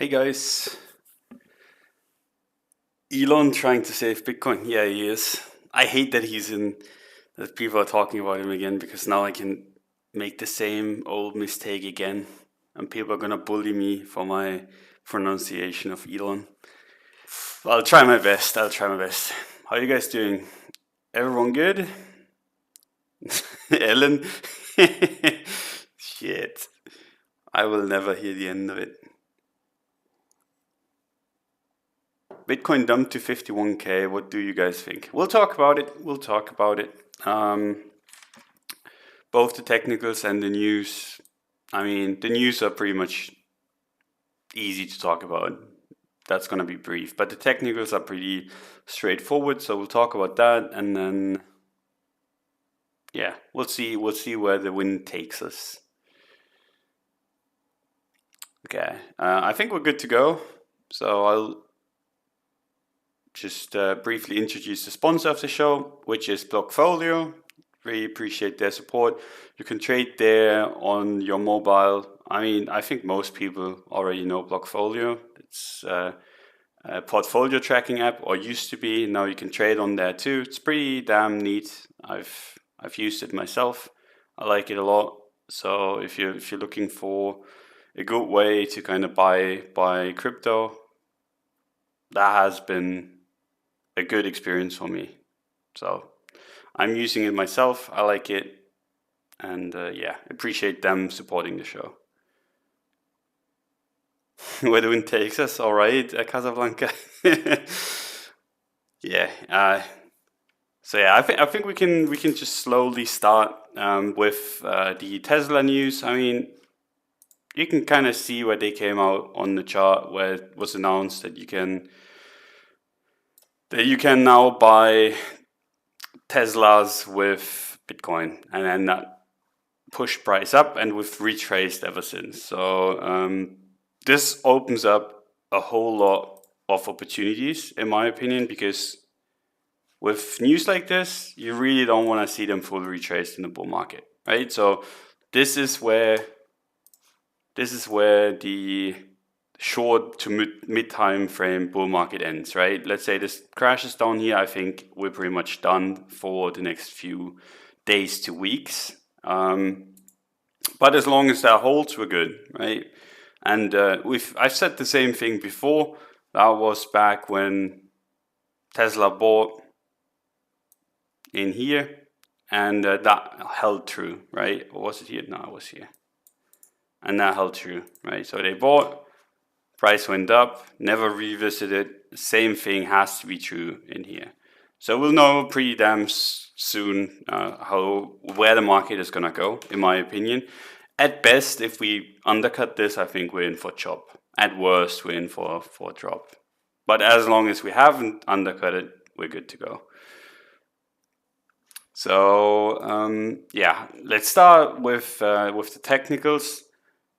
Hey guys, Elon trying to save Bitcoin. Yeah, he is. I hate that people are talking about him again because now I can make the same old mistake again and people are gonna bully me for my pronunciation of Elon. I'll try my best. How are you guys doing? Everyone good? Ellen? Shit. I will never hear the end of it. Bitcoin dumped to 51K. What do you guys think? We'll talk about it. Both the technicals and the news. I mean, the news are pretty much easy to talk about. That's going to be brief. But the technicals are pretty straightforward. So we'll talk about that. And then, yeah, we'll see where the wind takes us. Okay. I think we're good to go. So I'll just briefly introduce the sponsor of the show, which is Blockfolio. Really appreciate their support. You can trade there on your mobile. I mean, I think most people already know Blockfolio. It's a portfolio tracking app, or used to be. Now you can trade on there too. It's pretty damn neat. I've used it myself. I like it a lot. So if you're looking for a good way to kind of buy crypto, that has been a good experience for me. So I'm using it myself. I like it. And yeah, appreciate them supporting the show. Where the wind takes us, all right, Casablanca. Yeah. So yeah, I think we can just slowly start with the Tesla news. I mean, you can kind of see where they came out on the chart, where it was announced that you can now buy Teslas with Bitcoin, and then that pushed price up, and we've retraced ever since. So this opens up a whole lot of opportunities, in my opinion, because with news like this, you really don't want to see them fully retraced in the bull market, right? So this is where the short to mid time frame bull market ends, right? Let's say this crashes down here. I think we're pretty much done for the next few days to weeks. But as long as that holds, we're good, right? And I've said the same thing before. That was back when Tesla bought in here, and that held true, right? Or was it here? No, it was here. And that held true, right? So they bought, price went up, never revisited. Same thing has to be true in here. So we'll know pretty damn soon where the market is gonna go, in my opinion. At best, if we undercut this, I think we're in for chop. At worst, we're in for a drop. But as long as we haven't undercut it, we're good to go. So yeah, let's start with the technicals.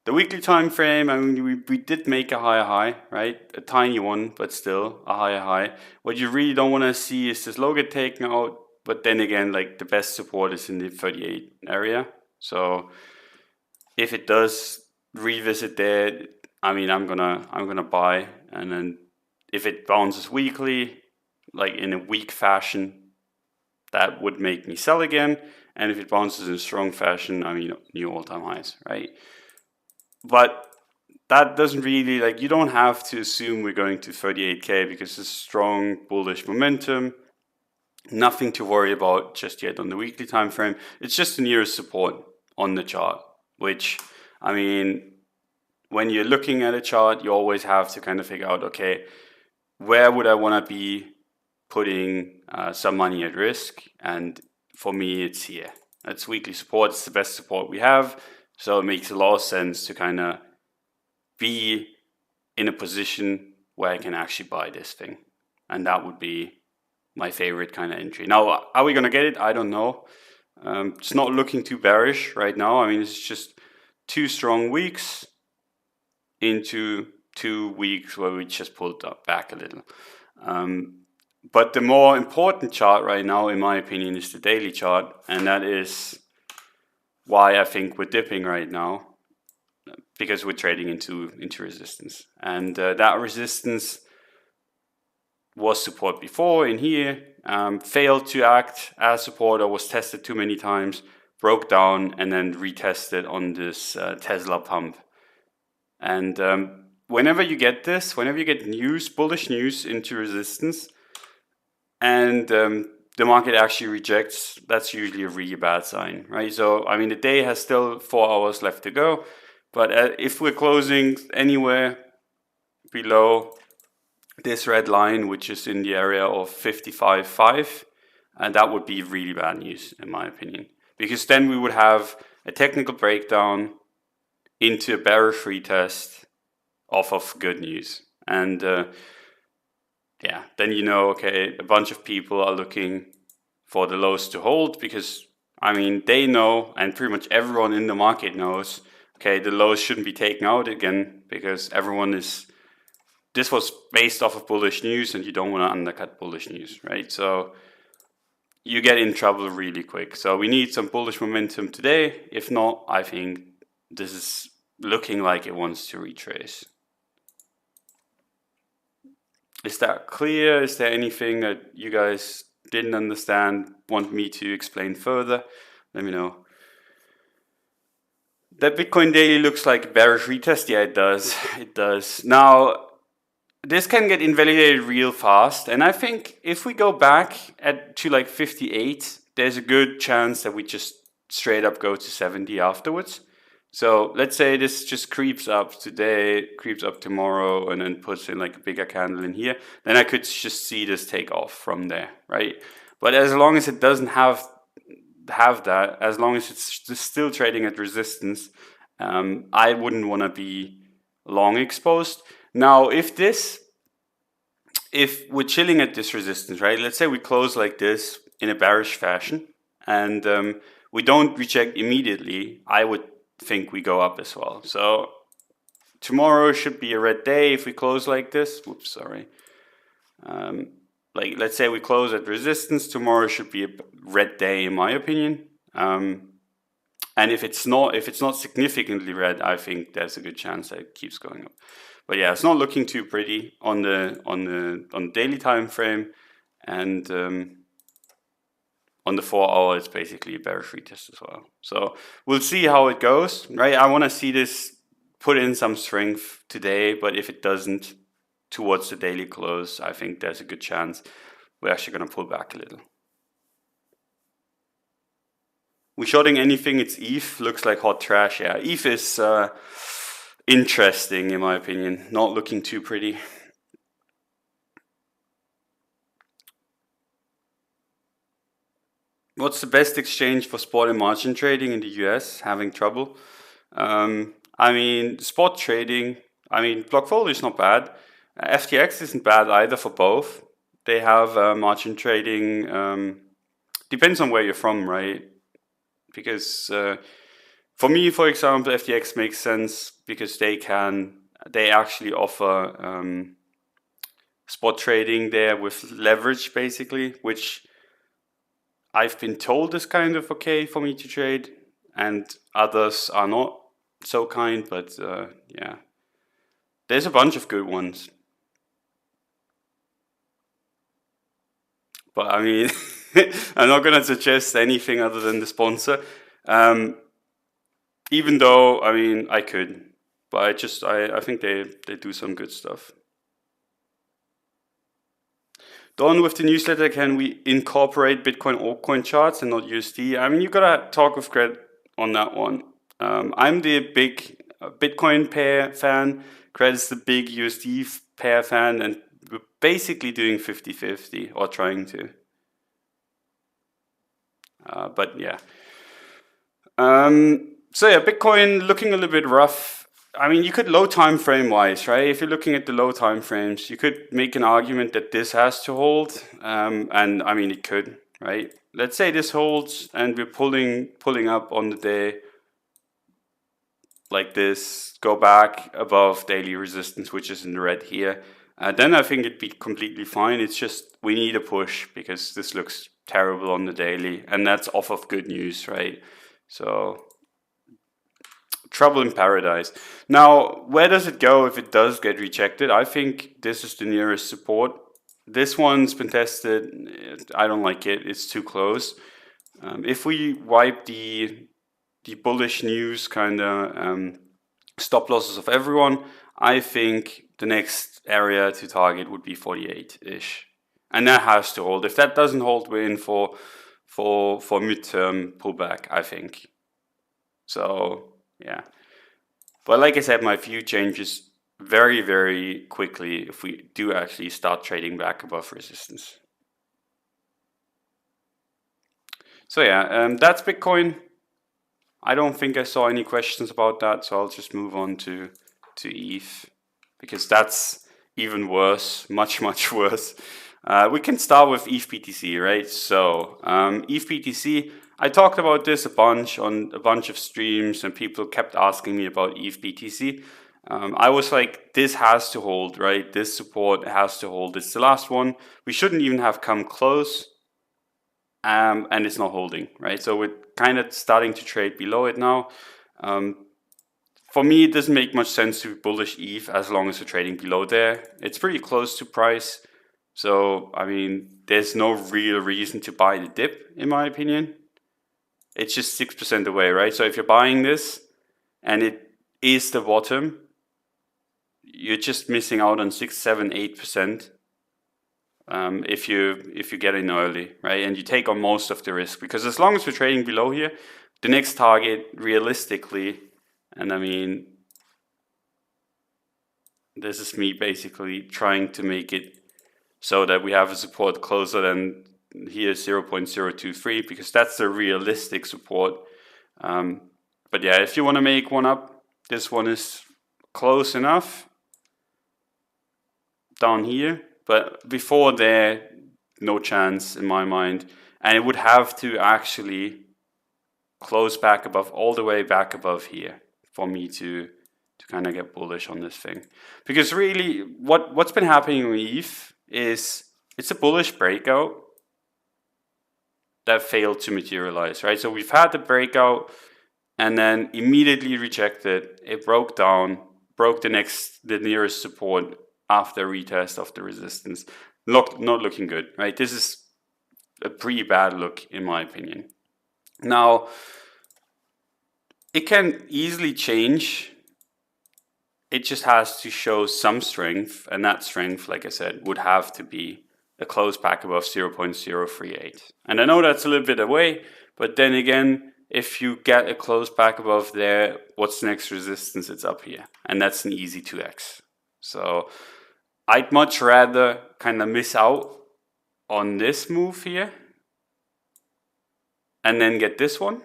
The weekly time frame, I mean, we did make a higher high, right? A tiny one, but still a higher high. What you really don't want to see is this low get taken out, but then again, like the best support is in the 38 area. So if it does revisit there, I mean, I'm gonna buy, and then if it bounces weekly, like in a weak fashion, that would make me sell again. And if it bounces in a strong fashion, I mean, new all-time highs, right? But that doesn't really, like, you don't have to assume we're going to 38K because it's strong bullish momentum. Nothing to worry about just yet on the weekly time frame. It's just the nearest support on the chart, which, I mean, when you're looking at a chart, you always have to kind of figure out, okay, where would I want to be putting some money at risk? And for me, it's here. That's weekly support. It's the best support we have. So it makes a lot of sense to kind of be in a position where I can actually buy this thing. And that would be my favorite kind of entry. Now, are we going to get it? I don't know. It's not looking too bearish right now. I mean, it's just 2 strong weeks into 2 weeks where we just pulled up back a little. But the more important chart right now, in my opinion, is the daily chart. And that is why I think we're dipping right now, because we're trading into resistance, and that resistance was support before in here, failed to act as support or was tested too many times, broke down, and then retested on this Tesla pump. And whenever you get this, whenever you get news, bullish news into resistance, and the market actually rejects, that's usually a really bad sign, right? So, I mean, the day has still 4 hours left to go, but if we're closing anywhere below this red line, which is in the area of 55.5, and that would be really bad news, in my opinion, because then we would have a technical breakdown into a bearish retest off of good news. And yeah, then you know, okay, a bunch of people are looking for the lows to hold, because I mean, they know, and pretty much everyone in the market knows, okay, the lows shouldn't be taken out again, because everyone is, this was based off of bullish news, and you don't want to undercut bullish news, right? So you get in trouble really quick. So we need some bullish momentum today. If not, I think this is looking like it wants to retrace. Is that clear? Is there anything that you guys didn't understand, want me to explain further? Let me know. That Bitcoin daily looks like a bearish retest. Yeah, it does. It does. Now, this can get invalidated real fast. And I think if we go back to like 58, there's a good chance that we just straight up go to 70 afterwards. So let's say this just creeps up today, creeps up tomorrow, and then puts in like a bigger candle in here, then I could just see this take off from there, right? But as long as it doesn't have that, as long as it's still trading at resistance, I wouldn't want to be long exposed. Now, if we're chilling at this resistance, right? Let's say we close like this in a bearish fashion, and we don't reject immediately, I would think we go up as well. So tomorrow should be a red day if we close like this. Whoops, sorry. Like, let's say we close at resistance, tomorrow should be a red day in my opinion. And if it's not significantly red, I think there's a good chance that it keeps going up. But yeah, it's not looking too pretty on the daily time frame, and on the 4 hour, it's basically a bearish retest as well. So we'll see how it goes, right? I want to see this put in some strength today, but if it doesn't towards the daily close, I think there's a good chance we're actually going to pull back a little. We shorting anything, it's ETH, looks like hot trash. Yeah, ETH is interesting in my opinion, not looking too pretty. What's the best exchange for spot and margin trading in the US? Having trouble. I mean, spot trading, I mean, Blockfolio is not bad. FTX isn't bad either for both. They have margin trading, depends on where you're from, right? Because for me, for example, FTX makes sense because they actually offer spot trading there with leverage basically, which I've been told is kind of okay for me to trade, and others are not so kind, but yeah, there's a bunch of good ones. But I mean, I'm not going to suggest anything other than the sponsor, even though, I mean, I could, but I think they do some good stuff. Don, with the newsletter, can we incorporate Bitcoin altcoin charts and not USD? I mean, you gotta talk with Cred on that one. I'm the big Bitcoin pair fan. Cred is the big USD pair fan, and we're basically doing 50-50 or trying to. But yeah. So yeah, Bitcoin looking a little bit rough. I mean, you could low time frame wise, right? If you're looking at the low time frames, you could make an argument that this has to hold, and I mean it could, right? Let's say this holds and we're pulling up on the day like this, go back above daily resistance, which is in the red here. Then I think it'd be completely fine. It's just we need a push because this looks terrible on the daily, and that's off of good news, right? So trouble in paradise. Now, where does it go if it does get rejected? I think this is the nearest support. This one's been tested. I don't like it. It's too close. If we wipe the bullish news kind of stop losses of everyone, I think the next area to target would be 48-ish. And that has to hold. If that doesn't hold, we're in for midterm pullback, I think. So yeah. But like I said, my view changes very, very quickly if we do actually start trading back above resistance. So yeah, that's Bitcoin. I don't think I saw any questions about that, so I'll just move on to ETH, because that's even worse, much worse. We can start with ETH BTC, right? So ETH BTC, I talked about this a bunch on a bunch of streams, and people kept asking me about ETH BTC. I was like, this has to hold, right? This support has to hold. It's the last one. We shouldn't even have come close. And it's not holding, right? So we're kind of starting to trade below it now. For me, it doesn't make much sense to be bullish ETH as long as we're trading below there. It's pretty close to price. So, I mean, there's no real reason to buy the dip, in my opinion. It's just 6% away, right? So if you're buying this and it is the bottom, you're just missing out on 6, 7, 8%. If you get in early, right, and you take on most of the risk, because as long as we're trading below here, the next target realistically, and I mean, this is me basically trying to make it so that we have a support closer than here 0.023, because that's the realistic support. But yeah, if you want to make one up, this one is close enough down here. But before there, no chance in my mind. And it would have to actually close back above, all the way back above here, for me to kind of get bullish on this thing. Because really, what's been happening with ETH is it's a bullish breakout that failed to materialize, right? So we've had the breakout and then immediately rejected. It broke down, broke the nearest support after retest of the resistance. Not looking good, right? This is a pretty bad look in my opinion. Now, it can easily change. It just has to show some strength, and that strength, like I said, would have to be a close back above 0.038. And I know that's a little bit away, but then again, if you get a close back above there, what's the next resistance? It's up here, and that's an easy 2x. So I'd much rather kind of miss out on this move here and then get this one,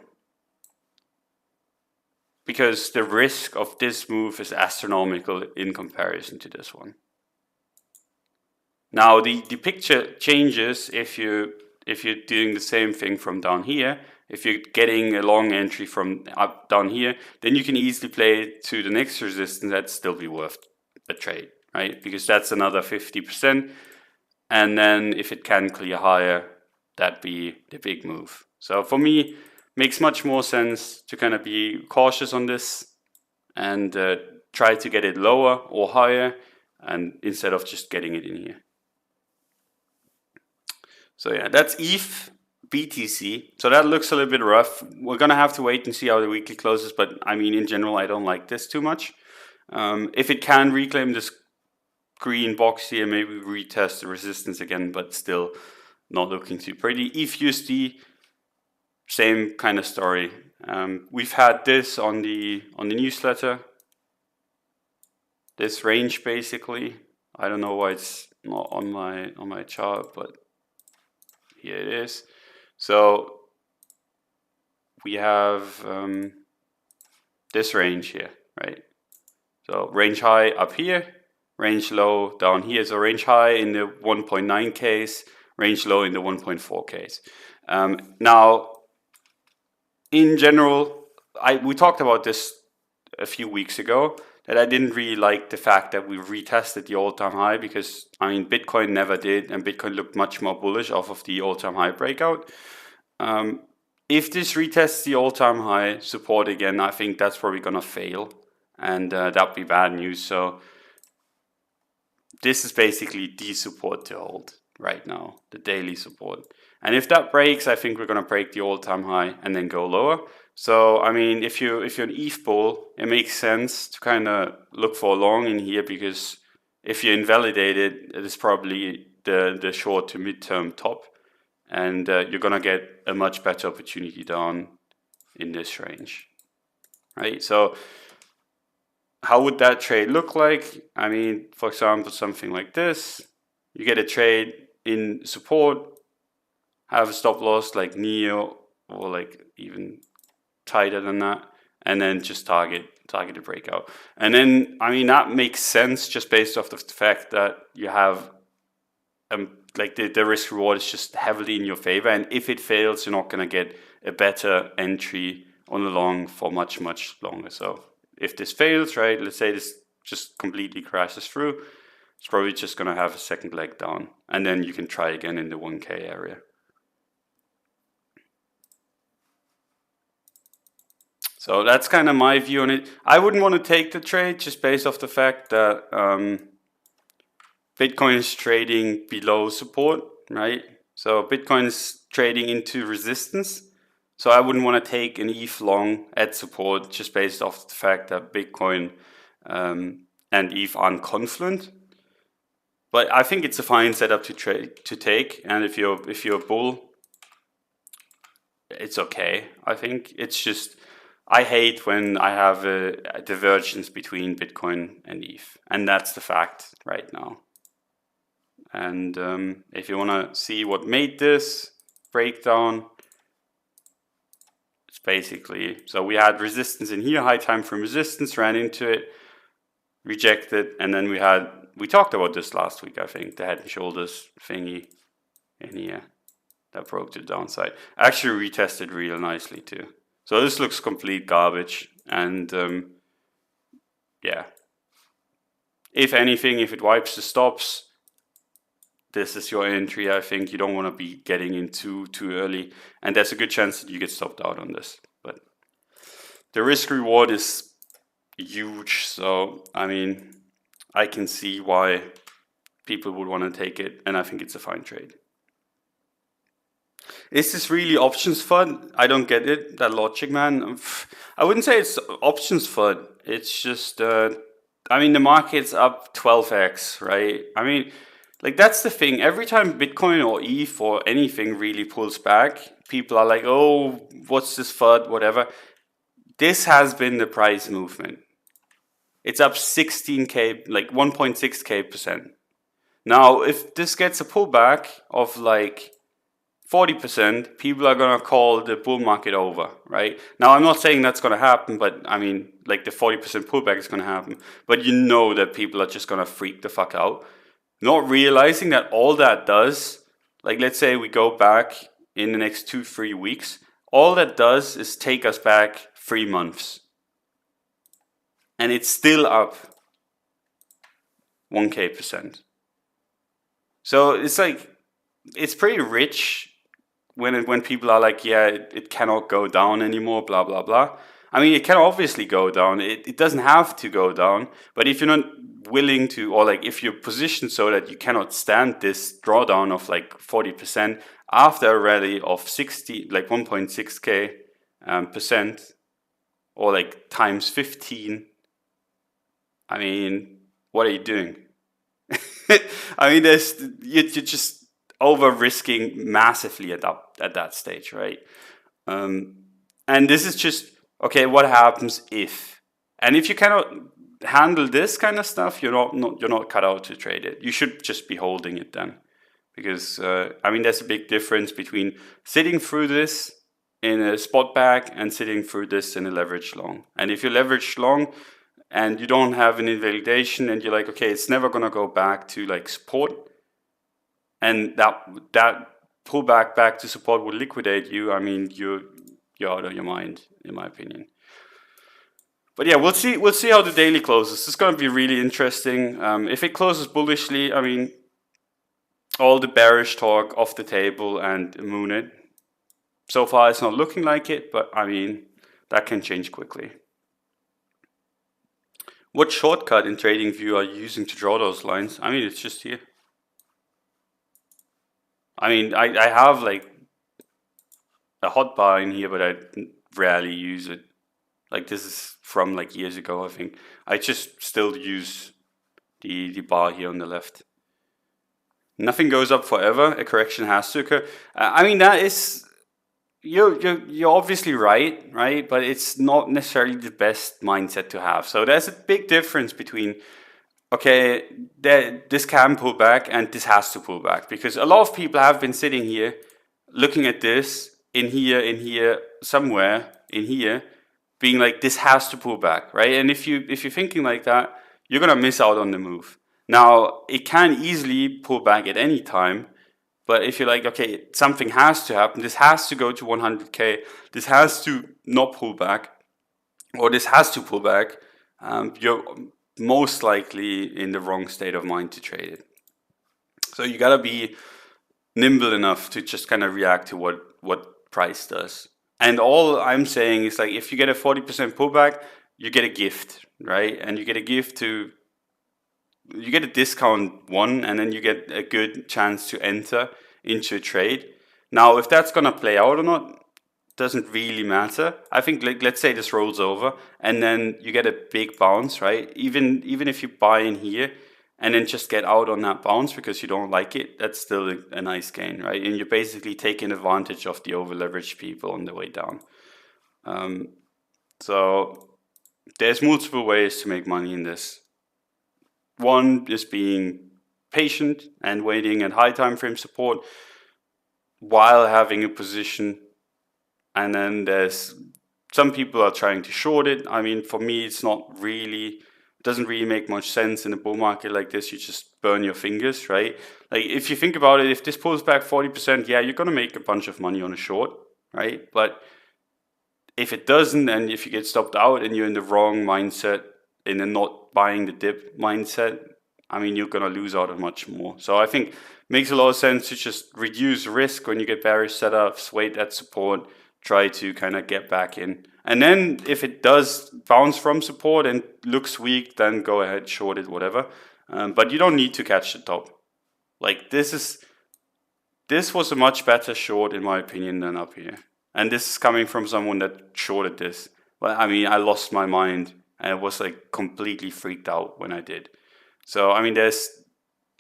because the risk of this move is astronomical in comparison to this one. Now the picture changes if you're doing the same thing from down here. If you're getting a long entry from up down here, then you can easily play it to the next resistance. That'd still be worth a trade, right? Because that's another 50%. And then if it can clear higher, that'd be the big move. So for me, makes much more sense to kind of be cautious on this and try to get it lower or higher, and instead of just getting it in here. So yeah, that's ETH BTC. So that looks a little bit rough. We're gonna have to wait and see how the weekly closes, but I mean, in general, I don't like this too much. If it can reclaim this green box here, maybe retest the resistance again, but still not looking too pretty. ETH USD, same kind of story. We've had this on the newsletter, this range basically. I don't know why it's not on my chart, but here it is. So we have this range here, right? So range high up here, range low down here. So range high in the 1.9 case, range low in the 1.4 case. Now, in general, we talked about this a few weeks ago, that I didn't really like the fact that we retested the all-time high, because I mean, Bitcoin never did, and Bitcoin looked much more bullish off of the all-time high breakout. If this retests the all-time high support again, I think that's probably gonna fail, and that'd be bad news. So this is basically the support to hold right now, the daily support. And if that breaks, I think we're gonna break the all-time high and then go lower. So I mean, if you're an ETH bull, it makes sense to kind of look for a long in here, because if you invalidate it, it is probably the short to mid-term top, and you're gonna get a much better opportunity down in this range, right? So how would that trade look like? I mean, for example, something like this. You get a trade in support, have a stop loss like Neo, or like even tighter than that, and then just target a breakout. And then, I mean, that makes sense just based off the fact that you have like the risk reward is just heavily in your favor, and if it fails, you're not going to get a better entry on the long for much longer. So if this fails, right, let's say this just completely crashes through, it's probably just going to have a second leg down, and then you can try again in the 1K area. So that's kind of my view on it. I wouldn't want to take the trade just based off the fact that Bitcoin is trading below support, right? So Bitcoin is trading into resistance. So I wouldn't want to take an ETH long at support just based off the fact that Bitcoin and ETH aren't confluent. But I think it's a fine setup to take, and if you're a bull, it's okay. I think it's just, I hate when I have a divergence between Bitcoin and ETH, and that's the fact right now. And if you want to see what made this breakdown, it's basically, so we had resistance in here, high time frame resistance, ran into it, rejected, and then we talked about this last week, I think, the head and shoulders thingy in here that broke to the downside. Actually retested real nicely too. So this looks complete garbage, and yeah. If anything, if it wipes the stops, this is your entry. I think you don't want to be getting in too early, and there's a good chance that you get stopped out on this. But the risk reward is huge, so I mean, I can see why people would want to take it, and I think it's a fine trade. Is this really options FUD? I don't get it, that logic, man. I wouldn't say it's options FUD. It's just, I mean, the market's up 12x, right? I mean, like, that's the thing. Every time Bitcoin or ETH or anything really pulls back, people are like, oh, what's this FUD, whatever. This has been the price movement. It's up 16K, like 1.6K%. Now, if this gets a pullback of like 40%, people are going to call the bull market over, right? Now, I'm not saying that's going to happen, but I mean, like the 40% pullback is going to happen. But you know that people are just going to freak the fuck out, not realizing that all that does, like let's say we go back in the next 2-3 weeks, all that does is take us back 3 months. And it's still up 1K%. So it's like, it's pretty rich when people are like, yeah, it cannot go down anymore, blah, blah, blah. I mean, it can obviously go down. It doesn't have to go down. But if you're not willing to, or like if you're positioned so that you cannot stand this drawdown of like 40% after a rally of 60, like 1.6K percent, or like times 15, I mean, what are you doing? I mean, you're just over risking massively at that stage, right? And this is just, okay, what happens if? And if you cannot handle this kind of stuff, you're not cut out to trade it. You should just be holding it then, because I mean, there's a big difference between sitting through this in a spot bag and sitting through this in a leverage long. And if you leverage long and you don't have an invalidation, and you're like, okay, it's never gonna go back to like support, and that pullback back to support will liquidate you, I mean, you're out of your mind, in my opinion. But yeah, we'll see how the daily closes. It's going to be really interesting. If it closes bullishly, I mean, all the bearish talk off the table and moon it. So far, it's not looking like it, but I mean, that can change quickly. What shortcut in TradingView are you using to draw those lines? I mean, it's just here. I mean, I have like a hotbar in here, but I rarely use it. Like this is from like years ago, I think. I just still use the bar here on the left. Nothing goes up forever. A correction has to occur. I mean, that is you're obviously right, right? But it's not necessarily the best mindset to have. So there's a big difference between okay, this can pull back and this has to pull back, because a lot of people have been sitting here looking at this in here, somewhere in here, being like this has to pull back, right? And if you're thinking like that, you're gonna miss out on the move. Now it can easily pull back at any time, but if you're like, okay, something has to happen, this has to go to 100k, this has to not pull back, or this has to pull back, you're most likely in the wrong state of mind to trade it. So you gotta be nimble enough to just kind of react to what price does. And all I'm saying is like, if you get a 40% pullback, you get a gift, right? And you get a discount one, and then you get a good chance to enter into a trade. Now, if that's gonna play out or not doesn't really matter. I think, like, let's say this rolls over and then you get a big bounce, right? Even if you buy in here and then just get out on that bounce because you don't like it, that's still a nice gain, right? And you're basically taking advantage of the over leveraged people on the way down. So there's multiple ways to make money in this. One is being patient and waiting at high time frame support while having a position. And then there's some people are trying to short it. I mean, for me, it doesn't really make much sense in a bull market like this. You just burn your fingers, right? Like if you think about it, if this pulls back 40%, yeah, you're gonna make a bunch of money on a short, right? But if it doesn't, and if you get stopped out and you're in the wrong mindset, in the not buying the dip mindset, I mean, you're gonna lose out on much more. So I think it makes a lot of sense to just reduce risk when you get bearish setups, wait at support, try to kind of get back in. And then if it does bounce from support and looks weak, then go ahead, short it, whatever. But you don't need to catch the top. Like this was a much better short in my opinion than up here. And this is coming from someone that shorted this. Well, I mean, I lost my mind and I was like completely freaked out when I did. So I mean, this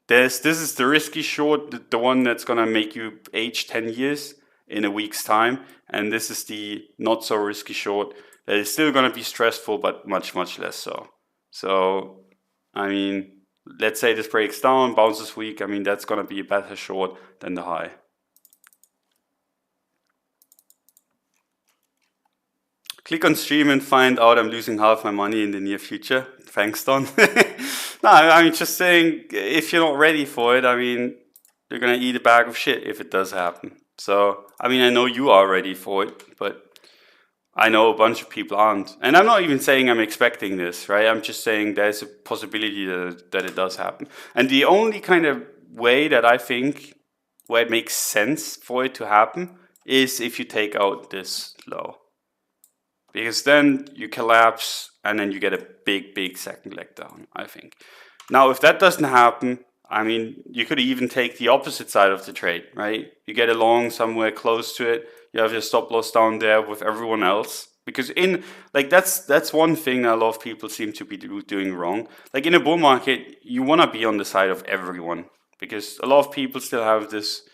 is the risky short, the one that's gonna make you age 10 years in a week's time, and this is the not so risky short that is still going to be stressful, but much less so. So I mean, let's say this breaks down, bounces weak, I mean, that's going to be a better short than the high. Click on stream and find out I'm losing half my money in the near future. Thanks, Don. No, I'm just saying, if you're not ready for it, I mean, you're going to eat a bag of shit if it does happen. So, I mean, I know you are ready for it, but I know a bunch of people aren't. And I'm not even saying I'm expecting this, right? I'm just saying there's a possibility that it does happen. And the only kind of way that I think where it makes sense for it to happen is if you take out this low. Because then you collapse and then you get a big second leg down, I think. Now, if that doesn't happen, I mean, you could even take the opposite side of the trade, right? You get along somewhere close to it. You have your stop loss down there with everyone else. Because that's one thing a lot of people seem to be doing wrong. Like in a bull market, you want to be on the side of everyone. Because a lot of people still have this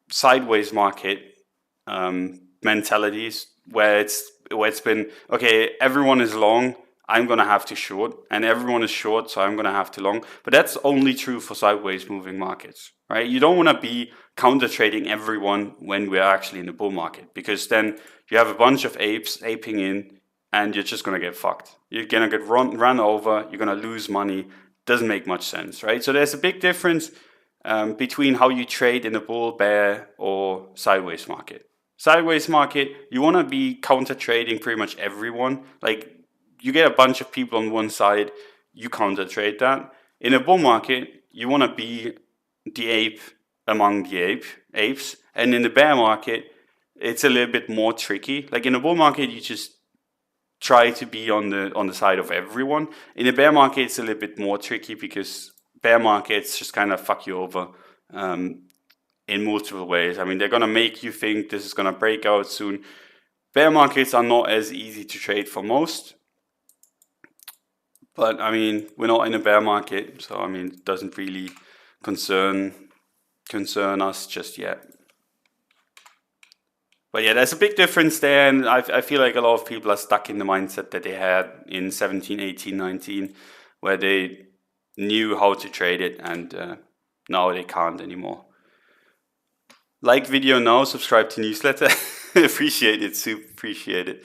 sideways market mentalities where it's been, okay, everyone is long, I'm going to have to short, and everyone is short, so I'm going to have to long. But that's only true for sideways moving markets, right? You don't want to be counter trading everyone when we're actually in a bull market, because then you have a bunch of apes aping in, and you're just going to get fucked. You're going to get run over, you're going to lose money. Doesn't make much sense, right? So there's a big difference between how you trade in a bull, bear, or sideways market. Sideways market, you want to be counter trading pretty much everyone. Like, you get a bunch of people on one side, you counter trade that. In a bull market, you want to be the ape among the apes. And in the bear market, it's a little bit more tricky. Like in a bull market, you just try to be on the side of everyone. In a bear market, it's a little bit more tricky because bear markets just kind of fuck you over in multiple ways. I mean, they're gonna make you think this is gonna break out soon. Bear markets are not as easy to trade for most, but I mean, we're not in a bear market, so I mean, it doesn't really concern us just yet. But yeah, there's a big difference there, and I feel like a lot of people are stuck in the mindset that they had in 17, 18, 19, where they knew how to trade it, and now they can't anymore. Like video now, subscribe to newsletter. Appreciate it, super appreciate it.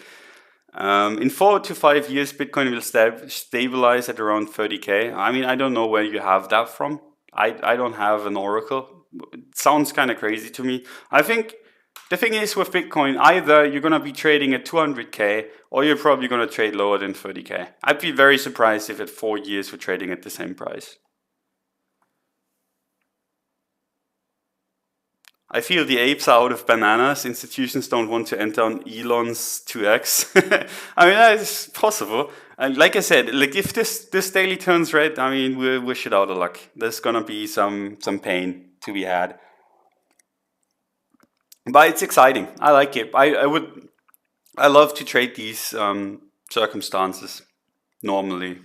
In 4 to 5 years, Bitcoin will stabilize at around 30K. I mean, I don't know where you have that from. I don't have an oracle. It sounds kind of crazy to me. I think the thing is with Bitcoin, either you're going to be trading at 200K or you're probably going to trade lower than 30K. I'd be very surprised if at 4 years we're trading at the same price. I feel the apes are out of bananas. Institutions don't want to enter on Elon's 2x. I mean, that is possible. And like I said, like if this daily turns red, I mean, we're shit out of luck. There's gonna be some pain to be had. But it's exciting. I like it. I love to trade these circumstances normally,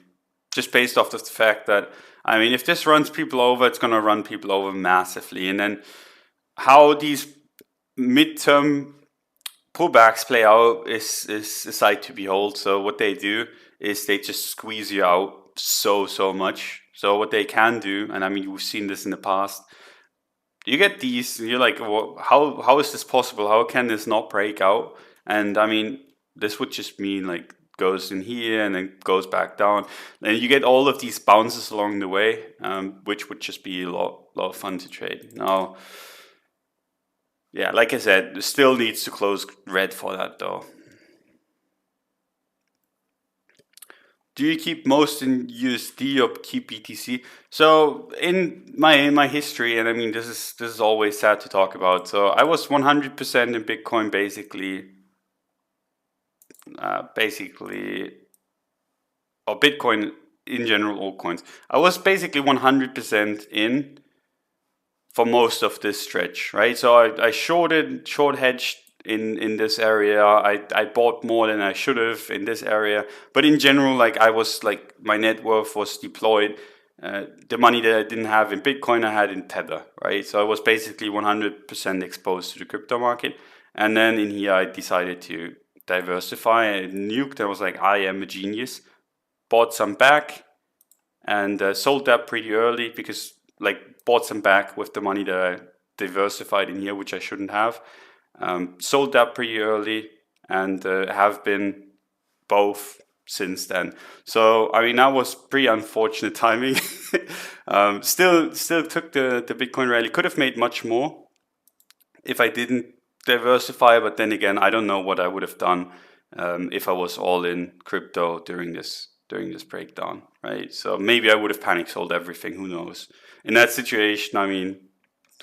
just based off of the fact that, I mean, if this runs people over, it's gonna run people over massively, and then how these midterm pullbacks play out is a sight to behold. So what they do is they just squeeze you out so much. So what they can do, and I mean we've seen this in the past, you get these, you're like, well, how is this possible? How can this not break out? And I mean, this would just mean like goes in here and then goes back down, and you get all of these bounces along the way, which would just be a lot of fun to trade. Now, yeah, like I said, it still needs to close red for that though. Do you keep most in USD or keep BTC? So in my history, and I mean this is always sad to talk about. So I was 100% in Bitcoin basically, or Bitcoin in general, all coins. I was basically 100% in for most of this stretch, right? So I short hedged in this area. I bought more than I should have in this area, but in general, like I was like my net worth was deployed. The money that I didn't have in Bitcoin, I had in Tether, right? So I was basically 100% exposed to the crypto market. And then in here, I decided to diversify and nuked. I was like, I am a genius. Bought some back and sold that pretty early because like bought some back with the money that I diversified in here, which I shouldn't have. Sold that pretty early and have been both since then. So I mean that was pretty unfortunate timing. Still took the Bitcoin rally. Could have made much more if I didn't diversify, but then again, I don't know what I would have done if I was all in crypto during this breakdown, right? So maybe I would have panic sold everything. Who knows? In that situation, I mean,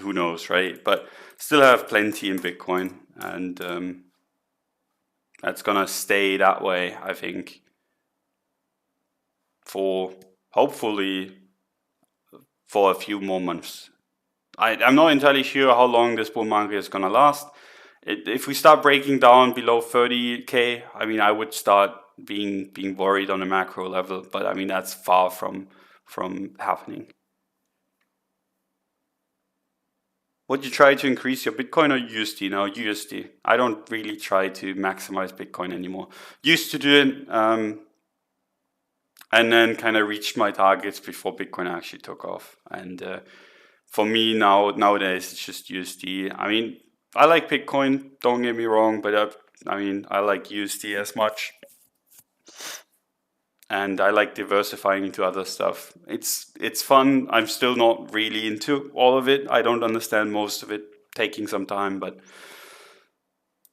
who knows, right? But still have plenty in Bitcoin, and that's gonna stay that way, I think, for hopefully for a few more months. I'm not entirely sure how long this bull market is gonna last. If we start breaking down below 30K, I mean, I would start being worried on a macro level, but I mean that's far from happening. Would you try to increase your Bitcoin or USD? No, USD. I don't really try to maximize Bitcoin anymore. Used to do it, and then kind of reached my targets before Bitcoin actually took off. And for me nowadays, it's just USD. I mean, I like Bitcoin, don't get me wrong, but I mean, I like USD as much. And I like diversifying into other stuff. It's fun. I'm still not really into all of it. I don't understand most of it, taking some time, but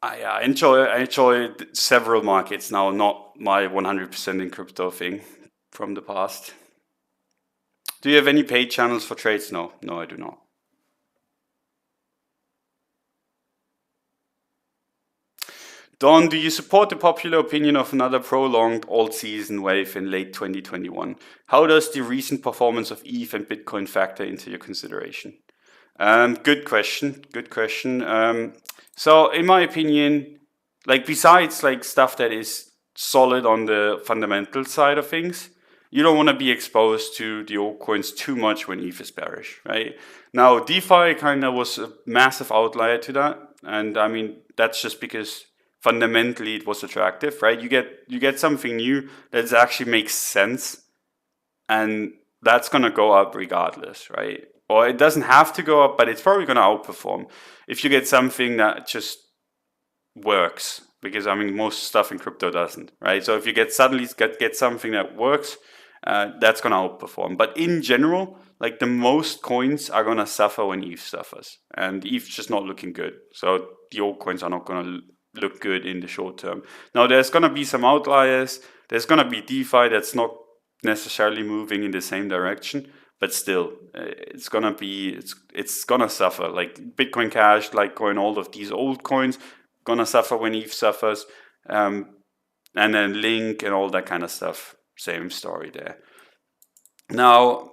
I enjoy several markets now, not my 100% in crypto thing from the past. Do you have any paid channels for trades? No, I do not. Don, do you support the popular opinion of another prolonged alt-season wave in late 2021? How does the recent performance of ETH and Bitcoin factor into your consideration? Good question. Good question. So, in my opinion, like besides like stuff that is solid on the fundamental side of things, you don't want to be exposed to the altcoins too much when ETH is bearish, right? Now, DeFi kind of was a massive outlier to that, and I mean that's just because fundamentally it was attractive, right? You get something new that actually makes sense, and that's gonna go up regardless, right? Or it doesn't have to go up, but it's probably gonna outperform if you get something that just works. Because I mean, most stuff in crypto doesn't, right? So if you suddenly get something that works, that's gonna outperform. But in general, like the most coins are gonna suffer when ETH suffers, and ETH's just not looking good. So the altcoins are not gonna look good in the short term. Now there's gonna be some outliers. There's gonna be DeFi that's not necessarily moving in the same direction, but still, it's gonna suffer. Like Bitcoin Cash, Litecoin, all of these old coins gonna suffer when ETH suffers, and then Link and all that kind of stuff. Same story there. Now,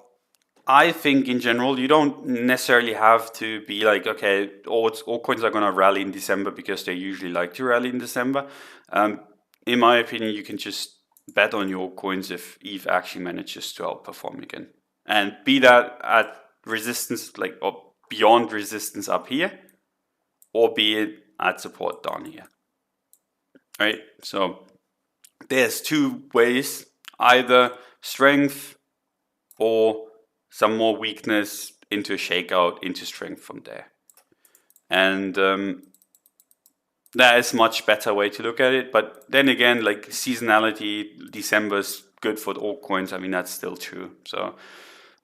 I think in general, you don't necessarily have to be like, okay, all coins are gonna rally in December because they usually like to rally in December. In my opinion, you can just bet on your coins if ETH actually manages to outperform again, and be that at resistance, like or beyond resistance up here, or be it at support down here. Right? So there's two ways: either strength or some more weakness into a shakeout into strength from there. And that is much better way to look at it. But then again, like seasonality, December's good for the altcoins. I mean, that's still true. So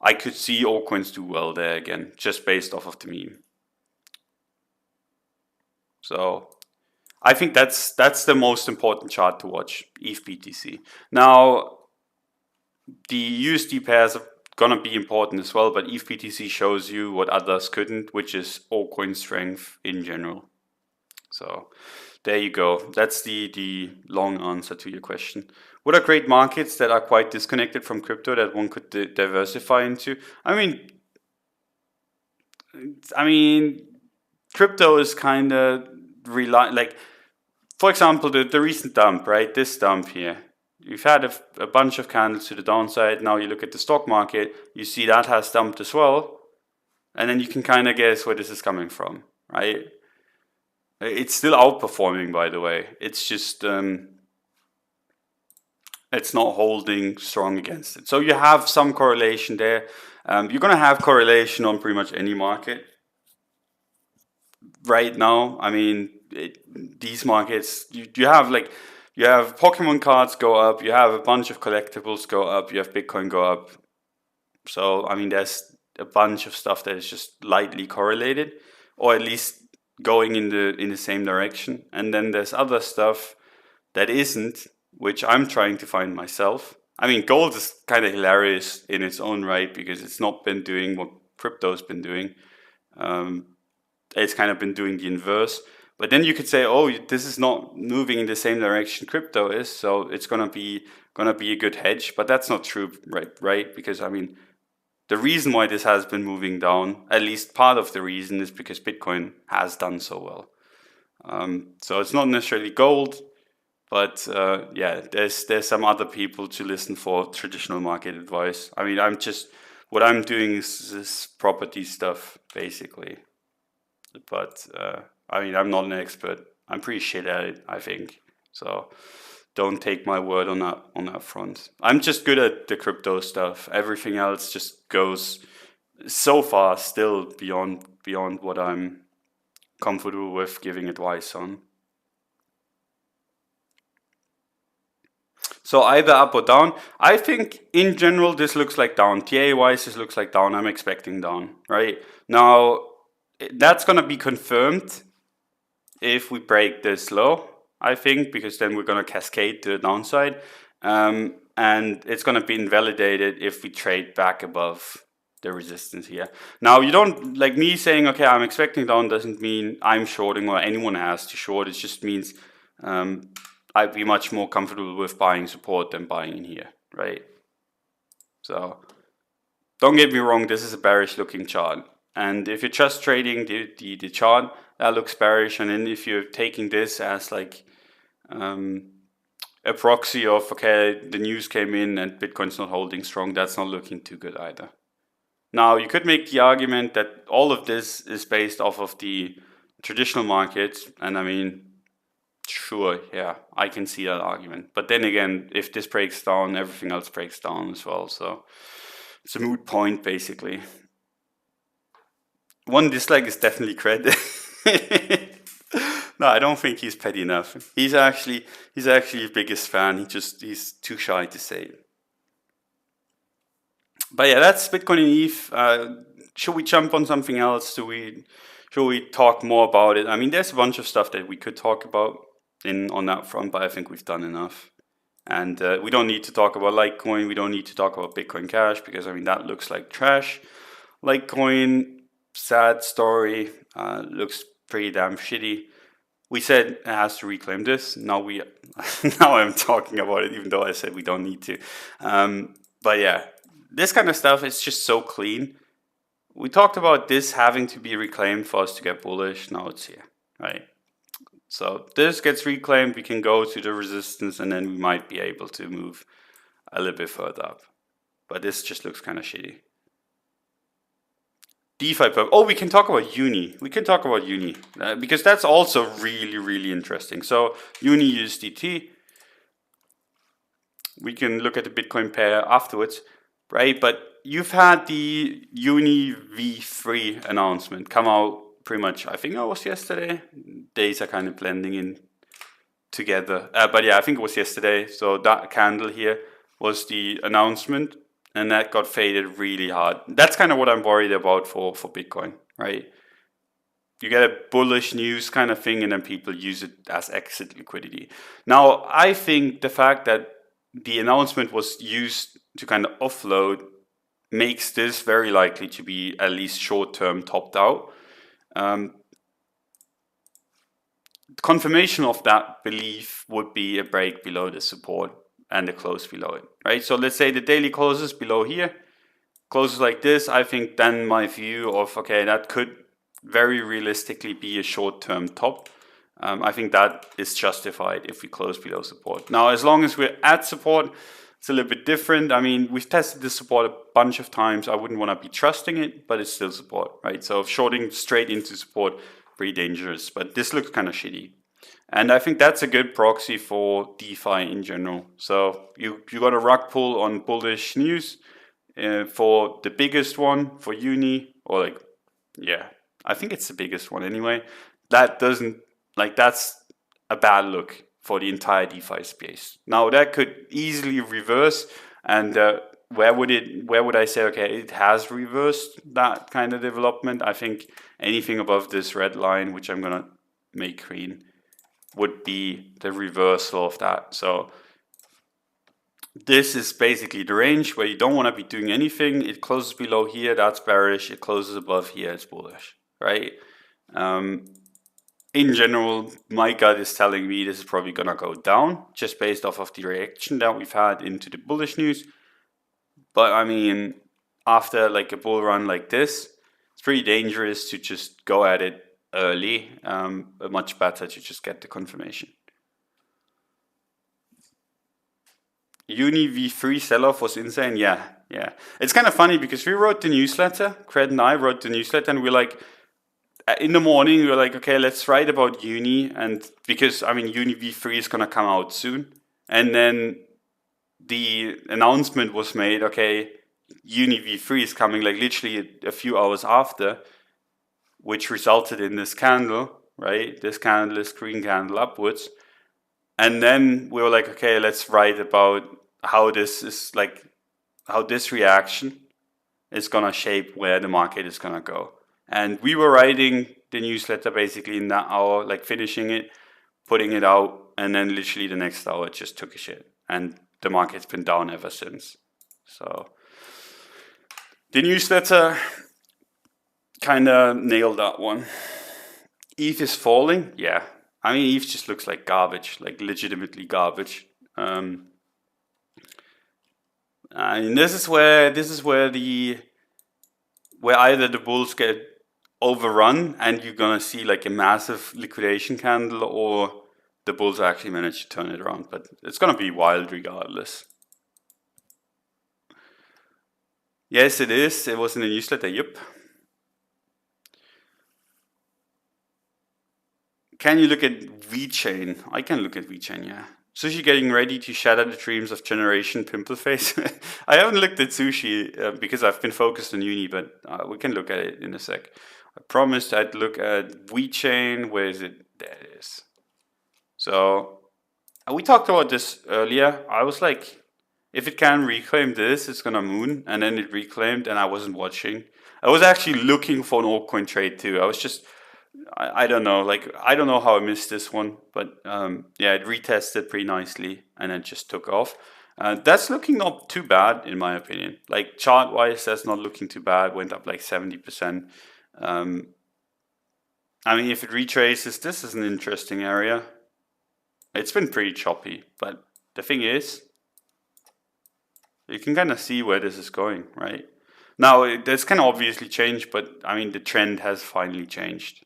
I could see altcoins do well there again, just based off of the meme. So I think that's the most important chart to watch, ETH BTC. Now, the USD pairs are gonna be important as well, but ETH BTC shows you what others couldn't, which is altcoin strength in general. So there you go. That's the long answer to your question. What are great markets that are quite disconnected from crypto that one could diversify into? I mean, crypto is kind of like, for example, the recent dump, right? This dump here. You've had a bunch of candles to the downside. Now you look at the stock market, you see that has dumped as well. And then you can kind of guess where this is coming from, right? It's still outperforming, by the way. It's just, it's not holding strong against it. So you have some correlation there. You're going to have correlation on pretty much any market. Right now, I mean, these markets, you have Pokemon cards go up, you have a bunch of collectibles go up, you have Bitcoin go up. So, I mean, there's a bunch of stuff that is just lightly correlated, or at least going in the same direction. And then there's other stuff that isn't, which I'm trying to find myself. I mean, gold is kind of hilarious in its own right because it's not been doing what crypto's been doing. It's kind of been doing the inverse. But then you could say, oh, this is not moving in the same direction crypto is, so it's gonna be a good hedge. But that's not true, right? Because I mean, the reason why this has been moving down, at least part of the reason, is because Bitcoin has done so well. So it's not necessarily gold, but yeah, there's some other people to listen for traditional market advice. I mean, what I'm doing is property stuff basically. But I mean, I'm not an expert. I'm pretty shit at it, I think. So don't take my word on that front. I'm just good at the crypto stuff. Everything else just goes so far still beyond what I'm comfortable with giving advice on. So either up or down. I think in general this looks like down. TA wise this looks like down. I'm expecting down, right? Now that's gonna be confirmed if we break this low, I think, because then we're gonna cascade to the downside. And it's gonna be invalidated if we trade back above the resistance here. Now you don't, like me saying, okay, I'm expecting down doesn't mean I'm shorting or anyone has to short. It just means I'd be much more comfortable with buying support than buying in here, right? So don't get me wrong, this is a bearish looking chart. And if you're just trading the chart, that looks bearish. And then if you're taking this as like a proxy of, okay, the news came in and Bitcoin's not holding strong, that's not looking too good either. Now, you could make the argument that all of this is based off of the traditional markets. And I mean, sure, yeah, I can see that argument. But then again, if this breaks down, everything else breaks down as well. So it's a moot point, basically. One dislike is definitely credit. No, I don't think he's petty enough. He's actually the biggest fan. He's too shy to say it. But yeah, that's Bitcoin and ETH. Should we jump on something else? Should we talk more about it? I mean, there's a bunch of stuff that we could talk about on that front, but I think we've done enough. And we don't need to talk about Litecoin. We don't need to talk about Bitcoin Cash because I mean that looks like trash. Litecoin, sad story. Looks pretty damn shitty. We said it has to reclaim this. Now I'm talking about it, even though I said we don't need to. But yeah, this kind of stuff is just so clean. We talked about this having to be reclaimed for us to get bullish. Now it's here, right? So this gets reclaimed. We can go to the resistance, and then we might be able to move a little bit further up. But this just looks kind of shitty. DeFi pub. Oh, we can talk about Uni. We can talk about Uni because that's also really, really interesting. So Uni USDT. We can look at the Bitcoin pair afterwards, right? But you've had the Uni V3 announcement come out pretty much. I think it was yesterday. Days are kind of blending in together. But yeah, I think it was yesterday. So that candle here was the announcement. And that got faded really hard. That's kind of what I'm worried about for Bitcoin, right? You get a bullish news kind of thing and then people use it as exit liquidity. Now, I think the fact that the announcement was used to kind of offload makes this very likely to be at least short-term topped out. Confirmation of that belief would be a break below the support and the close below it, right? So let's say the daily closes below here, closes like this. I think then my view of, okay, that could very realistically be a short-term top. I think that is justified if we close below support. Now, as long as we're at support, it's a little bit different. I mean, we've tested this support a bunch of times. I wouldn't want to be trusting it, but it's still support, right? So shorting straight into support, pretty dangerous, but this looks kind of shitty. And I think that's a good proxy for DeFi in general. So you got a rug pull on bullish news for the biggest one, for Uni, or like, yeah, I think it's the biggest one anyway. That doesn't, like, that's a bad look for the entire DeFi space. Now that could easily reverse, and where would I say, okay, it has reversed that kind of development? I think anything above this red line, which I'm gonna make green, would be the reversal of that. So this is basically the range where you don't want to be doing anything. It closes below here, that's bearish. It closes above here, it's bullish, right? In general, my gut is telling me this is probably gonna go down just based off of the reaction that we've had into the bullish news. But I mean, after like a bull run like this, it's pretty dangerous to just go at it early. Much better to just get the confirmation. Uni V3 sell-off was insane. Yeah. It's kind of funny because we wrote the newsletter. Cred and I wrote the newsletter, and we're like, in the morning, we were like, okay, let's write about Uni, and because I mean, Uni V3 is gonna come out soon, and then the announcement was made. Okay, Uni V3 is coming, like literally a few hours after, which resulted in this candle, right? This candle is green candle upwards. And then we were like, okay, let's write about how this is like, how this reaction is gonna shape where the market is gonna go. And we were writing the newsletter basically in that hour, like finishing it, putting it out, and then literally the next hour it just took a shit. And the market's been down ever since. So the newsletter kind of nailed that one. ETH is falling, yeah. I mean, ETH just looks like garbage, like legitimately garbage. And this is where where either the bulls get overrun and you're gonna see like a massive liquidation candle, or the bulls actually manage to turn it around. But it's gonna be wild regardless. Yes, it is. It was in the newsletter. Yep. Can you look at VeChain? I can look at VeChain, yeah. Sushi getting ready to shatter the dreams of Generation Pimple Face. I haven't looked at Sushi because I've been focused on uni, but we can look at it in a sec. I promised I'd look at VeChain. Where is it? There it is. So we talked about this earlier. I was like, if it can reclaim this, it's gonna moon, and then it reclaimed, and I wasn't watching. I was actually looking for an altcoin trade too. I was just I don't know. Like I don't know how I missed this one, but yeah, it retested pretty nicely and then just took off. That's looking not too bad in my opinion. Like chart wise, that's not looking too bad. Went up like 70%. I mean, if it retraces, this is an interesting area. It's been pretty choppy, but the thing is, you can kind of see where this is going, right? Now, this can obviously change, but I mean, the trend has finally changed.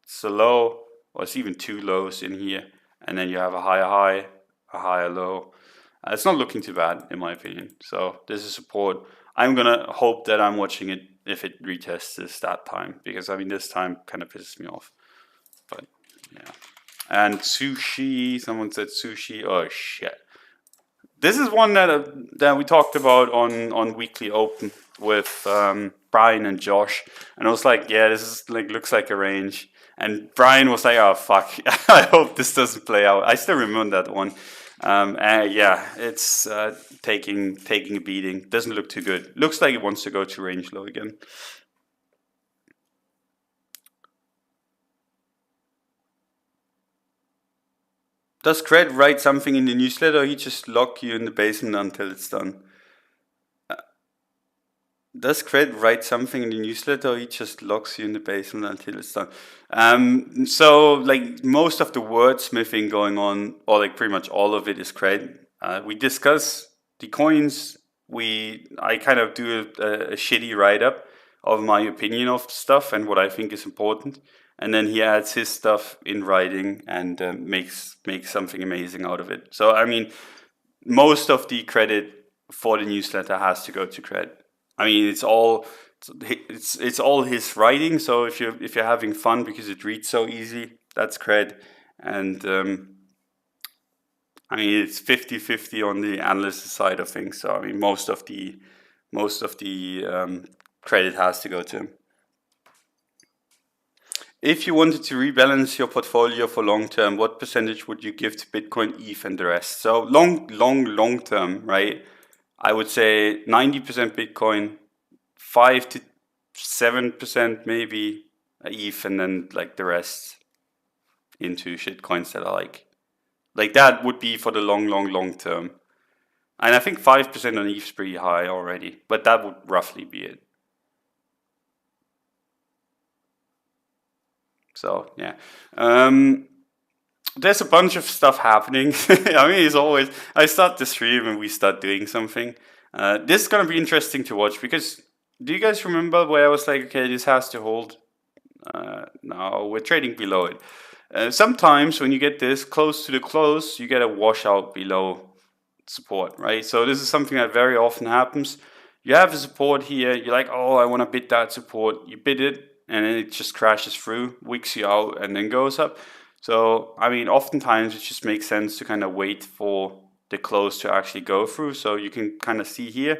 It's a low, or it's even two lows in here, and then you have a higher high, a higher low. It's not looking too bad in my opinion. So this is support. I'm gonna hope that I'm watching it if it retests this that time, because I mean this time kind of pisses me off. But yeah. And sushi, someone said sushi. Oh shit. This is one that we talked about on Weekly Open with Brian and Josh, and I was like, yeah, this is like looks like a range. And Brian was like, oh fuck, I hope this doesn't play out. I still remember that one. Yeah, it's taking a beating. Doesn't look too good. Looks like it wants to go to range low again. Does Cred write something in the newsletter, or he just lock you in the basement until it's done? Does Cred write something in the newsletter, or he just locks you in the basement until it's done? So like most of the wordsmithing going on, or like pretty much all of it is Cred. We discuss the coins. I kind of do a shitty write up of my opinion of stuff and what I think is important, and then he adds his stuff in writing and makes something amazing out of it. So I mean, most of the credit for the newsletter has to go to Cred. I mean, it's all his writing. So if you're having fun because it reads so easy, that's Cred. And I mean, it's 50-50 on the analyst side of things. So I mean, most of the credit has to go to him. If you wanted to rebalance your portfolio for long term, what percentage would you give to Bitcoin, ETH, and the rest? So long term, right? I would say 90% Bitcoin, 5 to 7% maybe ETH, and then like the rest into shitcoins that I like. Like that would be for the long term. And I think 5% on ETH is pretty high already, but that would roughly be it. So yeah. There's a bunch of stuff happening. I mean, it's always, I start the stream and we start doing something. This is going to be interesting to watch because do you guys remember where I was like, okay, this has to hold? No, we're trading below it. Sometimes when you get this close to the close, you get a washout below support, right? So this is something that very often happens. You have a support here, you're like, oh, I want to bid that support. You bid it, and then it just crashes through, wicks you out, and then goes up. So, I mean, oftentimes it just makes sense to kind of wait for the close to actually go through. So you can kind of see here,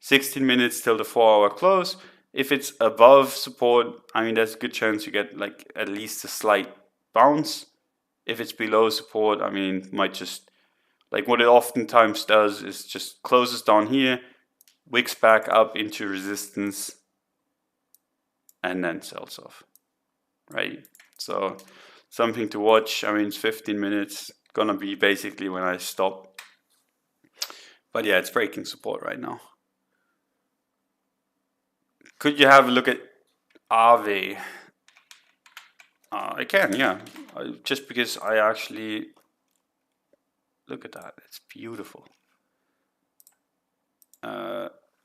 16 minutes till the 4-hour close. If it's above support, I mean, there's a good chance you get like at least a slight bounce. If it's below support, I mean, might just, like what it oftentimes does is just closes down here, wicks back up into resistance, and then sells off, right? So something to watch. I mean, it's 15 minutes, gonna be basically when I stop. But yeah, it's breaking support right now. Could you have a look at Aave? I can, yeah. Just because I actually look at that, it's beautiful.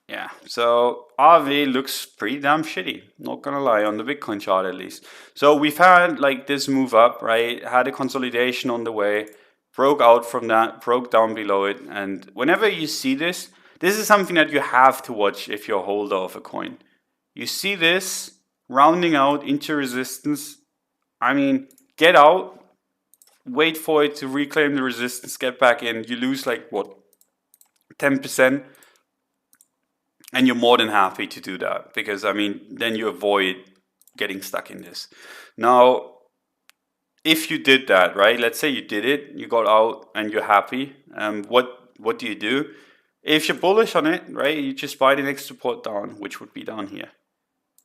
Yeah, so RV looks pretty damn shitty, not gonna lie, on the Bitcoin chart at least. So we've had like this move up, right? Had a consolidation on the way, broke out from that, broke down below it, and whenever you see this, this is something that you have to watch if you're a holder of a coin. You see this rounding out into resistance. I mean, get out, wait for it to reclaim the resistance, get back in. You lose like what, 10%? And you're more than happy to do that because, I mean, then you avoid getting stuck in this. Now, if you did that, right? Let's say you did it, you got out and you're happy. What do you do? If you're bullish on it, right, you just buy the next support down, which would be down here.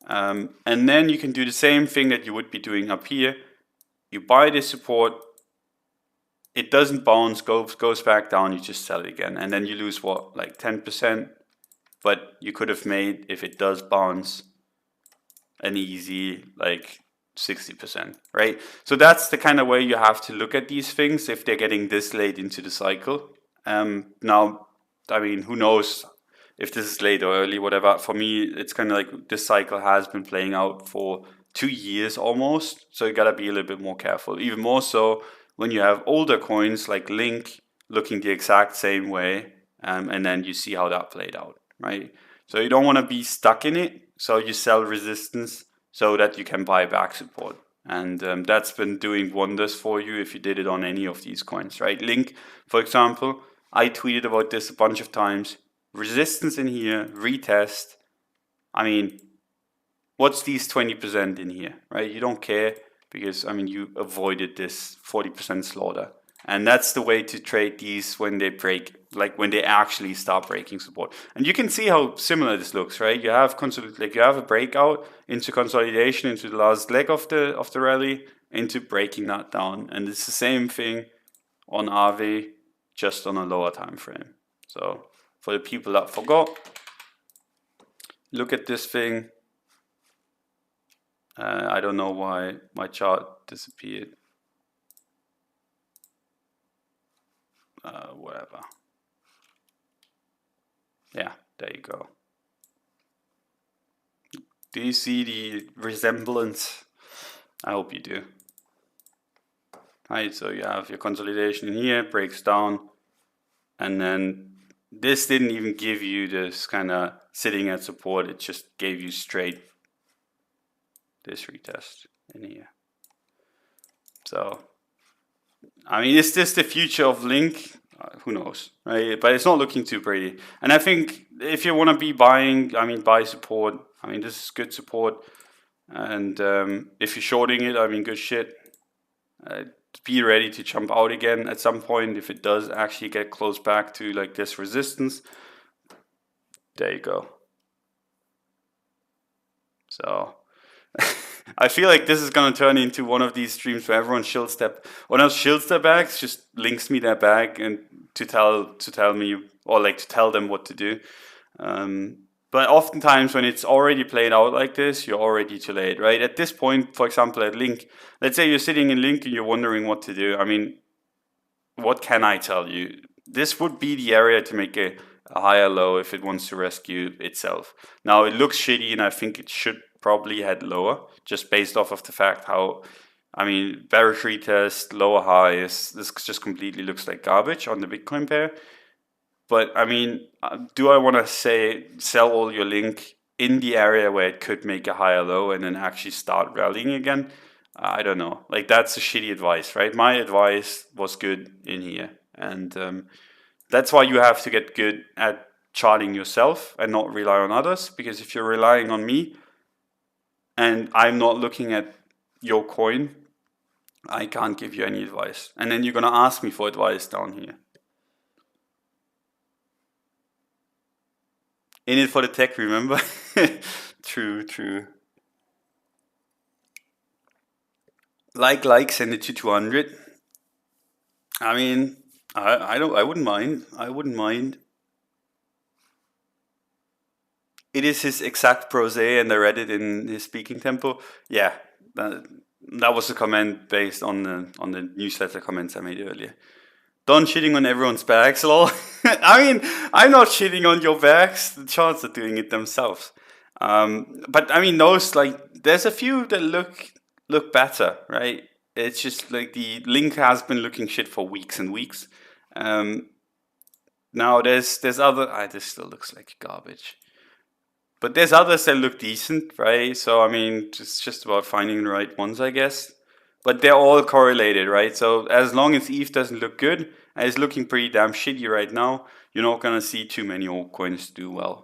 And then you can do the same thing that you would be doing up here. You buy this support, it doesn't bounce, goes back down, you just sell it again. And then you lose what, like 10%? But you could have made, if it does bounce, an easy like 60%, right? So that's the kind of way you have to look at these things if they're getting this late into the cycle. Now, I mean, who knows if this is late or early, whatever. For me, it's kind of like this cycle has been playing out for 2 years almost. So you gotta be a little bit more careful. Even more so when you have older coins like Link looking the exact same way, and then you see how that played out, right? So you don't want to be stuck in it. So you sell resistance so that you can buy back support. And that's been doing wonders for you if you did it on any of these coins, right? Link, for example, I tweeted about this a bunch of times. Resistance in here, retest. I mean, what's these 20% in here, right? You don't care because, I mean, you avoided this 40% slaughter. And that's the way to trade these when they break, like when they actually start breaking support. And you can see how similar this looks, right? You have you have a breakout into consolidation into the last leg of the rally into breaking that down, and it's the same thing on RV, just on a lower time frame. So for the people that forgot, look at this thing. I don't know why my chart disappeared. Whatever. Yeah, there you go. Do you see the resemblance? I hope you do. Right, so you have your consolidation in here, breaks down, and then this didn't even give you this kind of sitting at support, it just gave you straight this retest in here. So, I mean, is this the future of Link? Who knows, right? But it's not looking too pretty. And I think if you want to be buying, I mean, buy support. I mean, this is good support. And if you're shorting it, I mean, good shit. Be ready to jump out again at some point if it does actually get close back to like this resistance. There you go. So I feel like this is gonna turn into one of these streams where everyone shields their bags, just links me their bag and to tell me or like to tell them what to do. But oftentimes when it's already played out like this, you're already too late, right? At this point, for example, at Link, let's say you're sitting in Link and you're wondering what to do. I mean, what can I tell you? This would be the area to make a higher low if it wants to rescue itself. Now it looks shitty and I think it should probably head lower just based off of the fact how, I mean, bearish retest, lower highs, this just completely looks like garbage on the Bitcoin pair. But I mean, do I want to say sell all your Link in the area where it could make a higher low and then actually start rallying again? I don't know. Like that's a shitty advice, right? My advice was good in here, and that's why you have to get good at charting yourself and not rely on others. Because if you're relying on me, and I'm not looking at your coin, I can't give you any advice. And then you're gonna ask me for advice down here. In it for the tech, remember? True, true. Like, send it to 200. I mean, I wouldn't mind. I wouldn't mind. It is his exact prose, and I read it in his speaking tempo. Yeah, That was a comment based on the newsletter comments I made earlier. Don't shitting on everyone's backs, lol. I mean, I'm not shitting on your backs. The charts are doing it themselves. But I mean, those like there's a few that look better, right? It's just like the link has been looking shit for weeks and weeks. Now there's other. This still looks like garbage. But there's others that look decent, right? So I mean, it's just about finding the right ones, I guess. But they're all correlated, right? So as long as ETH doesn't look good and it's looking pretty damn shitty right now, you're not gonna see too many altcoins do well.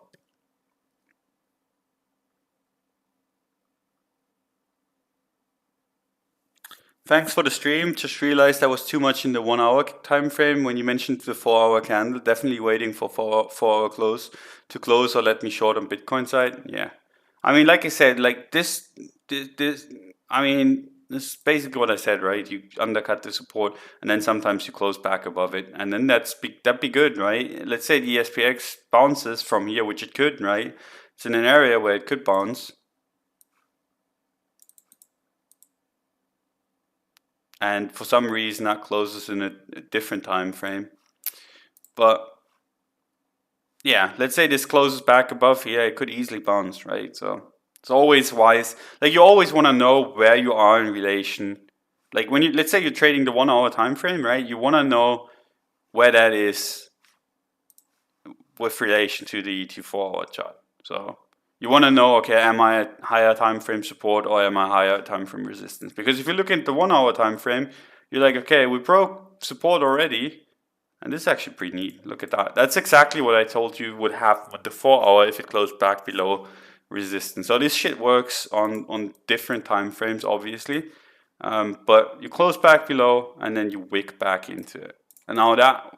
Thanks for the stream. Just realized that was too much in the 1 hour time frame when you mentioned the 4 hour candle. Definitely waiting for 4 hour close to close or let me short on Bitcoin side. Yeah. I mean, like I said, like this I mean, this is basically what I said, right? You undercut the support and then sometimes you close back above it. And then that'd be good, right? Let's say the SPX bounces from here, which it could, right? It's in an area where it could bounce. And for some reason that closes in a different time frame. But yeah, let's say this closes back above here, it could easily bounce, right? So it's always wise. Like you always want to know where you are in relation. Like when let's say you're trading the 1 hour time frame, right? You want to know where that is with relation to the 4 hour chart. So you want to know, okay, am I at higher time frame support or am I higher time frame resistance? Because if you look at the 1 hour time frame, you're like, okay, we broke support already. And this is actually pretty neat. Look at that. That's exactly what I told you would happen with the 4 hour if it closed back below resistance. So this shit works on different time frames, obviously. But you close back below and then you wick back into it. And now that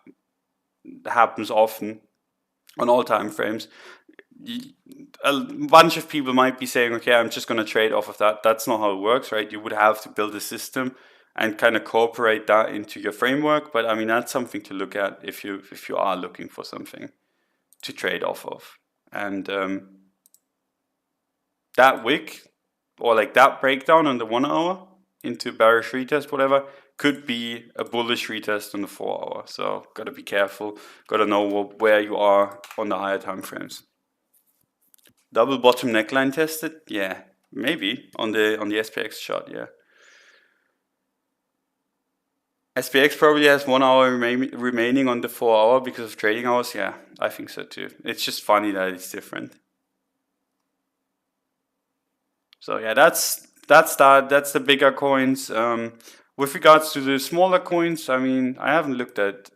happens often on all time frames. A bunch of people might be saying, okay, I'm just going to trade off of that. That's not how it works, right? You would have to build a system and kind of incorporate that into your framework. But I mean, that's something to look at if you are looking for something to trade off of. And that wick or like that breakdown on the 1 hour into bearish retest, whatever, could be a bullish retest on the 4 hour. So got to be careful. Got to know where you are on the higher time frames. Double bottom neckline tested? Yeah, maybe on the SPX chart, yeah. SPX probably has 1 hour remaining on the 4 hour because of trading hours. Yeah, I think so too. It's just funny that it's different. So yeah, that's the bigger coins. With regards to the smaller coins, I mean, I haven't looked at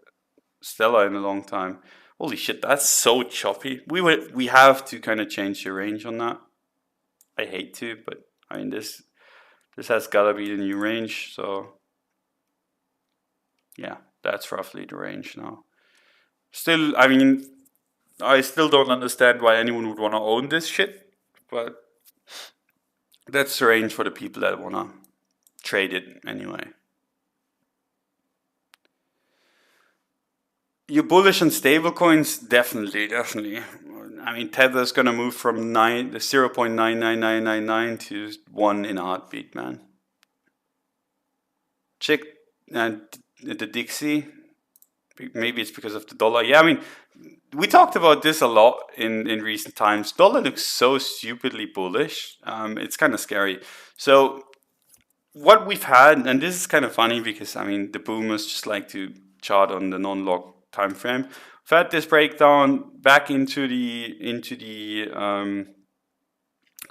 Stellar in a long time. Holy shit, that's so choppy. We have to kind of change the range on that. I hate to, but I mean this has gotta be the new range. So yeah, that's roughly the range now. Still, I mean, I still don't understand why anyone would want to own this shit, but that's the range for the people that want to trade it anyway. You bullish on stable coins? Definitely. I mean, Tether's gonna move from 0.99999 to 1 in a heartbeat, man. Check the Dixie. Maybe it's because of the dollar. Yeah, I mean, we talked about this a lot in recent times. Dollar looks so stupidly bullish. It's kind of scary. So what we've had, and this is kind of funny because I mean the boomers just like to chart on the non-log time frame. We've had this breakdown back into the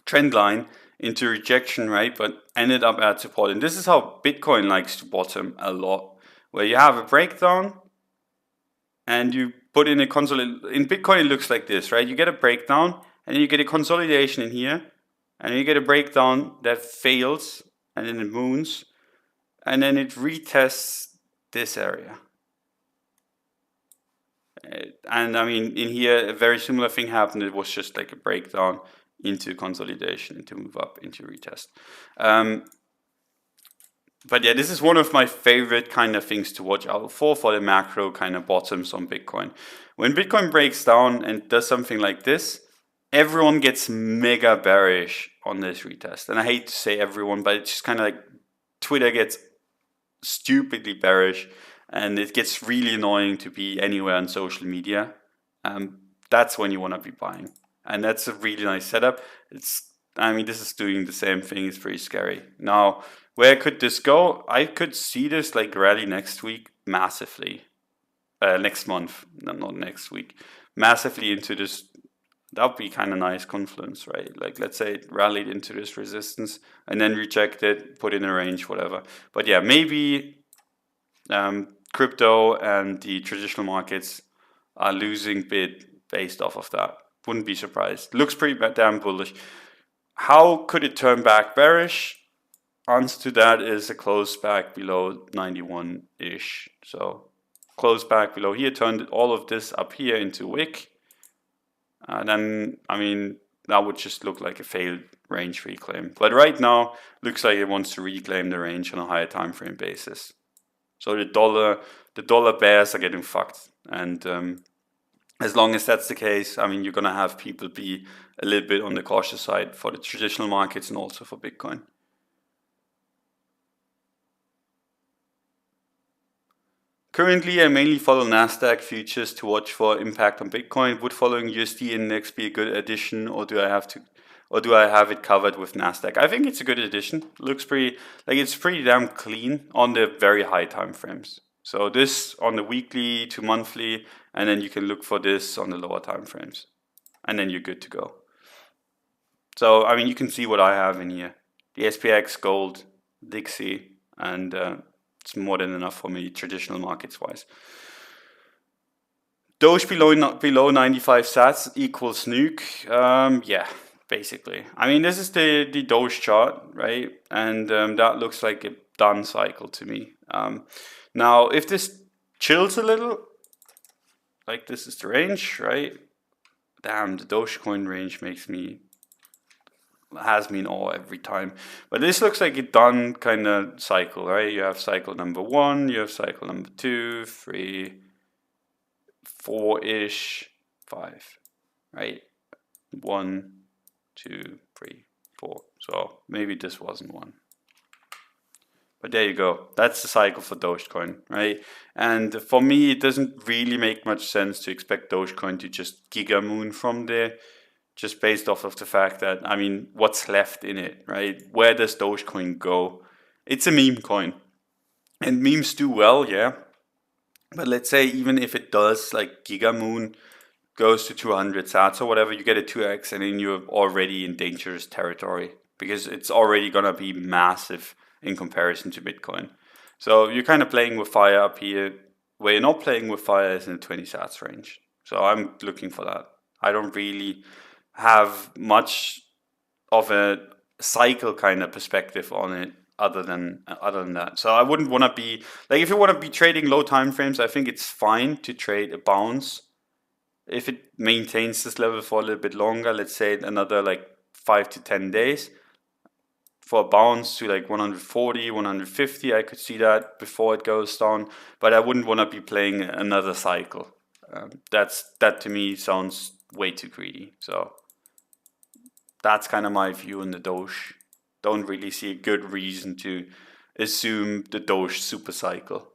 trend line, into rejection, right? But ended up at support. And this is how Bitcoin likes to bottom a lot, where you have a breakdown and you put in a consolidation. In Bitcoin, it looks like this, right? You get a breakdown and then you get a consolidation in here, and then you get a breakdown that fails, and then it moons, and then it retests this area. And I mean, in here, a very similar thing happened. It was just like a breakdown into consolidation, into move up, into retest. But yeah, this is one of my favorite kind of things to watch out for the macro kind of bottoms on Bitcoin. When Bitcoin breaks down and does something like this, everyone gets mega bearish on this retest. And I hate to say everyone, but it's just kind of like Twitter gets stupidly bearish, and it gets really annoying to be anywhere on social media, that's when you want to be buying. And that's a really nice setup. This is doing the same thing. It's pretty scary. Now, where could this go? I could see this like rally next week massively. Next month, no, not next week. Massively into this. That would be kind of nice confluence, right? Like, let's say it rallied into this resistance and then rejected, put in a range, whatever. But yeah, maybe crypto and the traditional markets are losing bid based off of that. Wouldn't be surprised. Looks pretty damn bullish. How could it turn back bearish? Answer to that is a close back below 91-ish. So close back below here, turned all of this up here into wick. Then, that would just look like a failed range reclaim. But right now, looks like it wants to reclaim the range on a higher time frame basis. So the dollar bears are getting fucked. And as long as that's the case, you're going to have people be a little bit on the cautious side for the traditional markets and also for Bitcoin. Currently, I mainly follow Nasdaq futures to watch for impact on Bitcoin. Would following USD index be a good addition, or do I have it covered with Nasdaq? I think it's a good addition. Looks it's pretty damn clean on the very high time frames. So this on the weekly to monthly, and then you can look for this on the lower time frames, and then you're good to go. So you can see what I have in here: the SPX, gold, Dixie, and it's more than enough for me, traditional markets wise. Doge below 95 sats equals nuke. Yeah, basically. This is the Doge chart, right? And that looks like a done cycle to me. Now, if this chills a little, like this is the range, right? Damn, the Dogecoin range has me in awe every time. But this looks like a done kind of cycle, right? You have cycle number 1, you have cycle number 2, 3, 4-ish, 5, right? 1, 2, 3, 4. So maybe this wasn't one. But there you go. That's the cycle for Dogecoin, right? And for me, it doesn't really make much sense to expect Dogecoin to just giga moon from there, just based off of the fact that, what's left in it, right? Where does Dogecoin go? It's a meme coin. And memes do well, yeah. But let's say even if it does, like Gigamoon goes to 200 sats or whatever, you get a 2x and then you're already in dangerous territory because it's already going to be massive in comparison to Bitcoin. So you're kind of playing with fire up here. Where you're not playing with fire is in the 20 sats range. So I'm looking for that. I don't really have much of a cycle kind of perspective on it other than that. So I wouldn't want to be like, if you want to be trading low time frames, I think it's fine to trade a bounce if it maintains this level for a little bit longer. Let's say another like 5 to 10 days for a bounce to like 140, 150. I could see that before it goes down, but I wouldn't want to be playing another cycle. That to me sounds way too greedy. So that's kind of my view on the Doge. Don't really see a good reason to assume the Doge super cycle.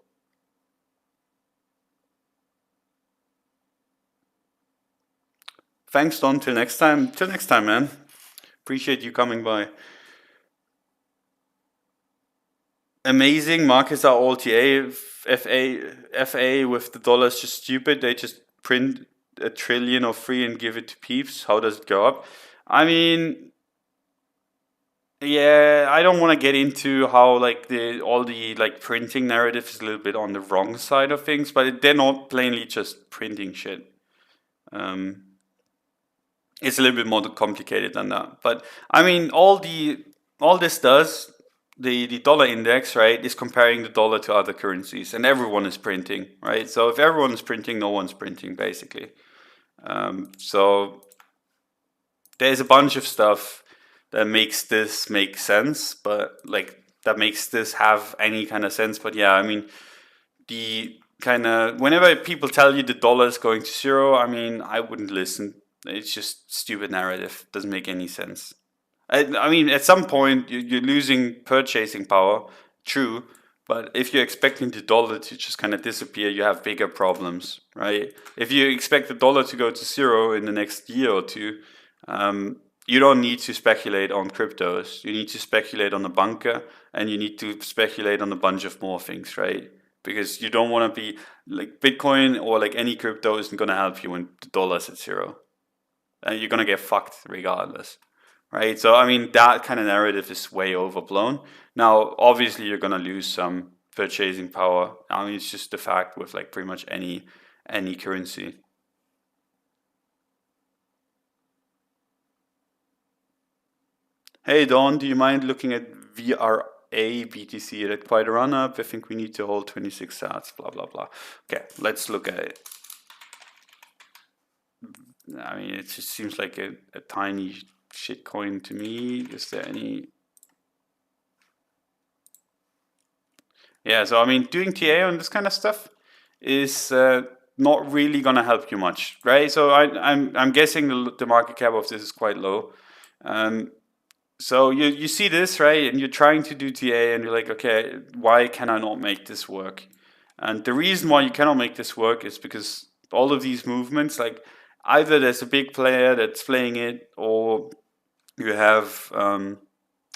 Thanks, Don. Till next time. Till next time, man. Appreciate you coming by. Amazing. Markets are all TA. FA with the dollar's just stupid. They just print $1 trillion or free and give it to peeps. How does it go up? Yeah, I don't want to get into how like all the like printing narrative is a little bit on the wrong side of things, but they're not plainly just printing shit. It's a little bit more complicated than that. But all this does, the dollar index, right, is comparing the dollar to other currencies, and everyone is printing, right? So if everyone is printing, no one's printing, basically. So there's a bunch of stuff that makes this make sense, but like that makes this have any kind of sense. But yeah, the kind of, whenever people tell you the dollar is going to zero, I wouldn't listen. It's just stupid narrative. Doesn't make any sense. At some point you're losing purchasing power. True, but if you're expecting the dollar to just kind of disappear, you have bigger problems, right? If you expect the dollar to go to zero in the next year or two, you don't need to speculate on cryptos. You need to speculate on the bunker, and you need to speculate on a bunch of more things, right? Because you don't want to be like Bitcoin or like any crypto isn't going to help you when the dollar's at zero. And you're going to get fucked regardless, right? So, I mean, that kind of narrative is way overblown. Now, obviously, you're going to lose some purchasing power. I mean, it's just the fact with like pretty much any currency. Hey, Don, do you mind looking at VRA BTC at quite a run up? I think we need to hold 26 sats, blah, blah, blah. Okay, let's look at it. I mean, it just seems like a tiny shit coin to me. Is there any? Yeah, so I mean, doing TA on this kind of stuff is not really gonna help you much, right? So I'm guessing the market cap of this is quite low. So you see this, right, and you're trying to do TA, and you're like, okay, why can I not make this work? And the reason why you cannot make this work is because all of these movements, like either there's a big player that's playing it, or you have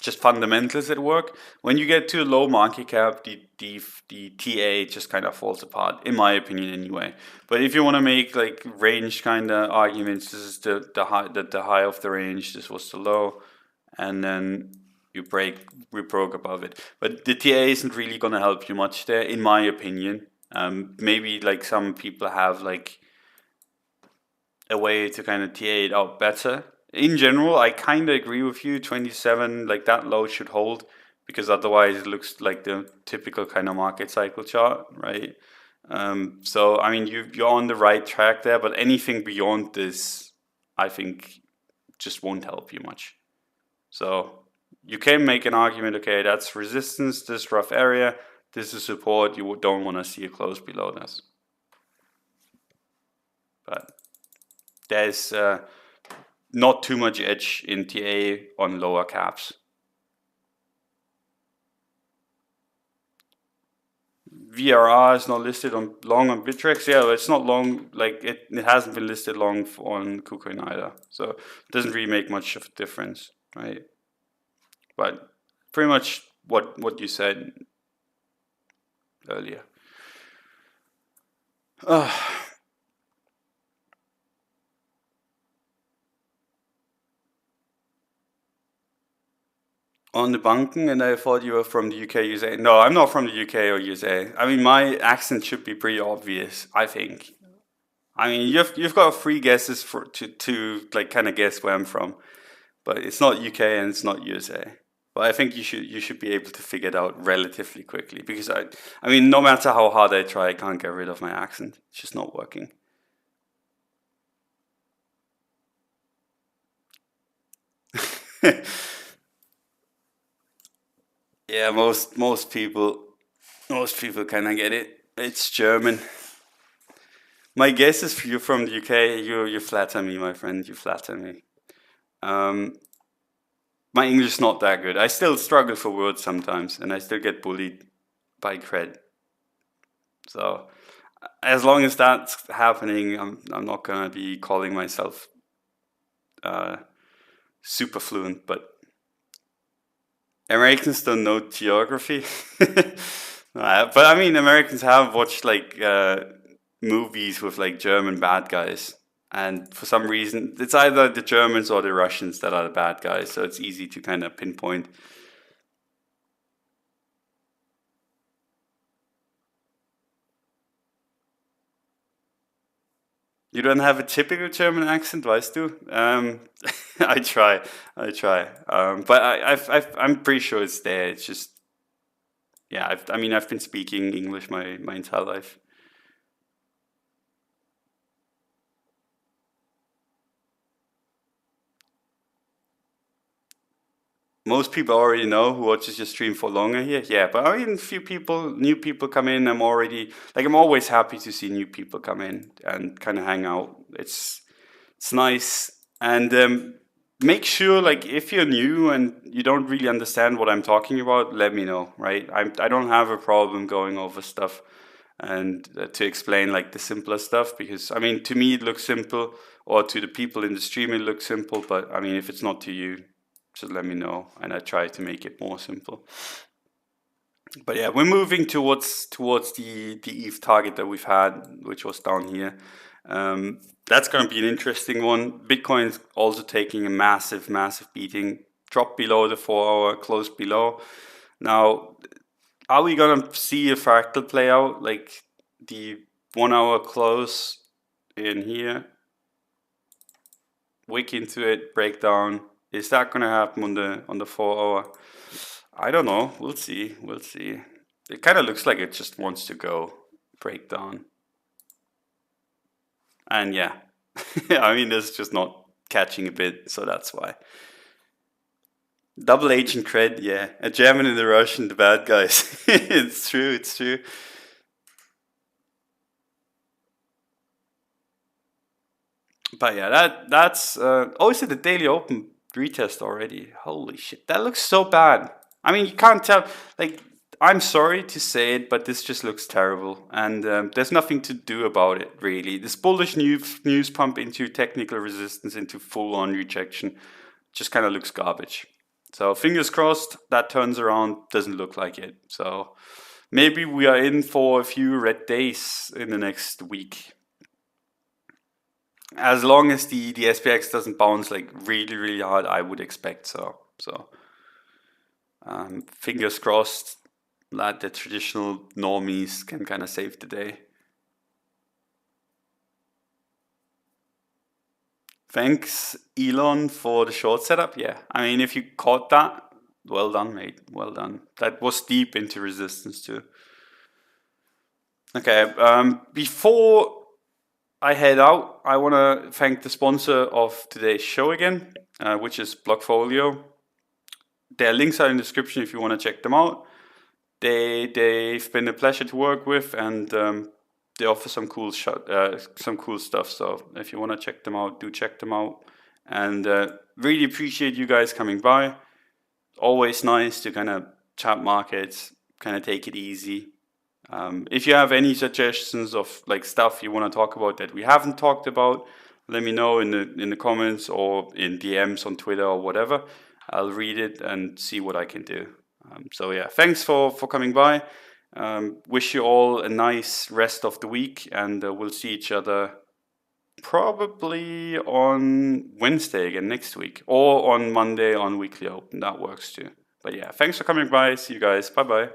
just fundamentals at work. When you get to a low market cap, the TA just kind of falls apart, in my opinion, anyway. But if you want to make like range kind of arguments, this is the high of the range. This was the low, and then we broke above it. But the TA isn't really going to help you much there, in my opinion. Maybe like some people have like a way to kind of TA it out better. In general, I kind of agree with you. 27, like that low should hold, because otherwise it looks like the typical kind of market cycle chart, right? So I mean, you're on the right track there, but anything beyond this, I think, just won't help you much. So you can make an argument, okay, that's resistance, this rough area, this is support. You don't want to see a close below this. But there's not too much edge in TA on lower caps. VRR is not listed on long on Bittrex. Yeah, it's not long. Like it hasn't been listed long on KuCoin either. So it doesn't really make much of a difference, right? But pretty much what you said earlier. On the Banken, and I thought you were from the UK, USA. No, I'm not from the UK or USA. I mean, my accent should be pretty obvious, I think. I mean, you've got three guesses to like kind of guess where I'm from, but it's not UK and it's not USA. But I think you should be able to figure it out relatively quickly, because I mean, no matter how hard I try, I can't get rid of my accent. It's just not working. Yeah, most people kind of get it. It's German. My guess is you're from the UK. You flatter me, my friend. You flatter me. My English is not that good. I still struggle for words sometimes, and I still get bullied by cred. So as long as that's happening, I'm not gonna be calling myself super fluent. But Americans don't know geography. But I mean, Americans have watched like movies with like German bad guys, and for some reason, it's either the Germans or the Russians that are the bad guys. So it's easy to kind of pinpoint. You don't have a typical German accent, weißt du? I try, but I'm pretty sure it's there. It's just, yeah. I mean, I've been speaking English my entire life. Most people already know who watches your stream for longer here. Yeah, but I mean, new people come in. I'm always happy to see new people come in and kind of hang out. It's nice. And make sure, like, if you're new and you don't really understand what I'm talking about, let me know, right? I don't have a problem going over stuff and to explain like the simpler stuff, because I mean, to me it looks simple, or to the people in the stream it looks simple, but I mean, if it's not to you, just let me know and I try to make it more simple. But yeah, we're moving towards the ETH target that we've had, which was down here. That's going to be an interesting one. Bitcoin's also taking a massive beating. Dropped below the 4 hour, closed below. Now, are we going to see a fractal play out, like the 1 hour close in here, wick into it, break down? Is that going to happen on the 4 hour? I don't know. We'll see. We'll see. It kind of looks like it just wants to go break down. And yeah, I mean, it's just not catching a bit, so that's why. Double agent cred, yeah. A German and a Russian, the bad guys. It's true, it's true. But yeah, that's oh, is it the daily open retest already? Holy shit, that looks so bad. I mean, you can't tell. Like, I'm sorry to say it, but this just looks terrible, and there's nothing to do about it really. This bullish news pump into technical resistance into full on rejection just kind of looks garbage. So fingers crossed that turns around. Doesn't look like it. So maybe we are in for a few red days in the next week. As long as the SPX doesn't bounce like really hard, I would expect so. So fingers crossed that the traditional normies can kind of save the day. Thanks, Elon, for the short setup. Yeah, I mean, if you caught that, well done, mate. Well done. That was deep into resistance too. Okay, before I head out, I want to thank the sponsor of today's show again, which is Blockfolio. Their links are in the description if you want to check them out. They've been a pleasure to work with, and they offer some cool stuff. So if you want to check them out, do check them out. And really appreciate you guys coming by. Always nice to kind of chat markets, kind of take it easy. If you have any suggestions of like stuff you want to talk about that we haven't talked about, let me know in the comments or in DMs on Twitter or whatever. I'll read it and see what I can do. So yeah, thanks for coming by. Wish you all a nice rest of the week, and we'll see each other probably on Wednesday again next week, or on Monday on Weekly Open. That works too. But yeah, thanks for coming by. See you guys. Bye bye.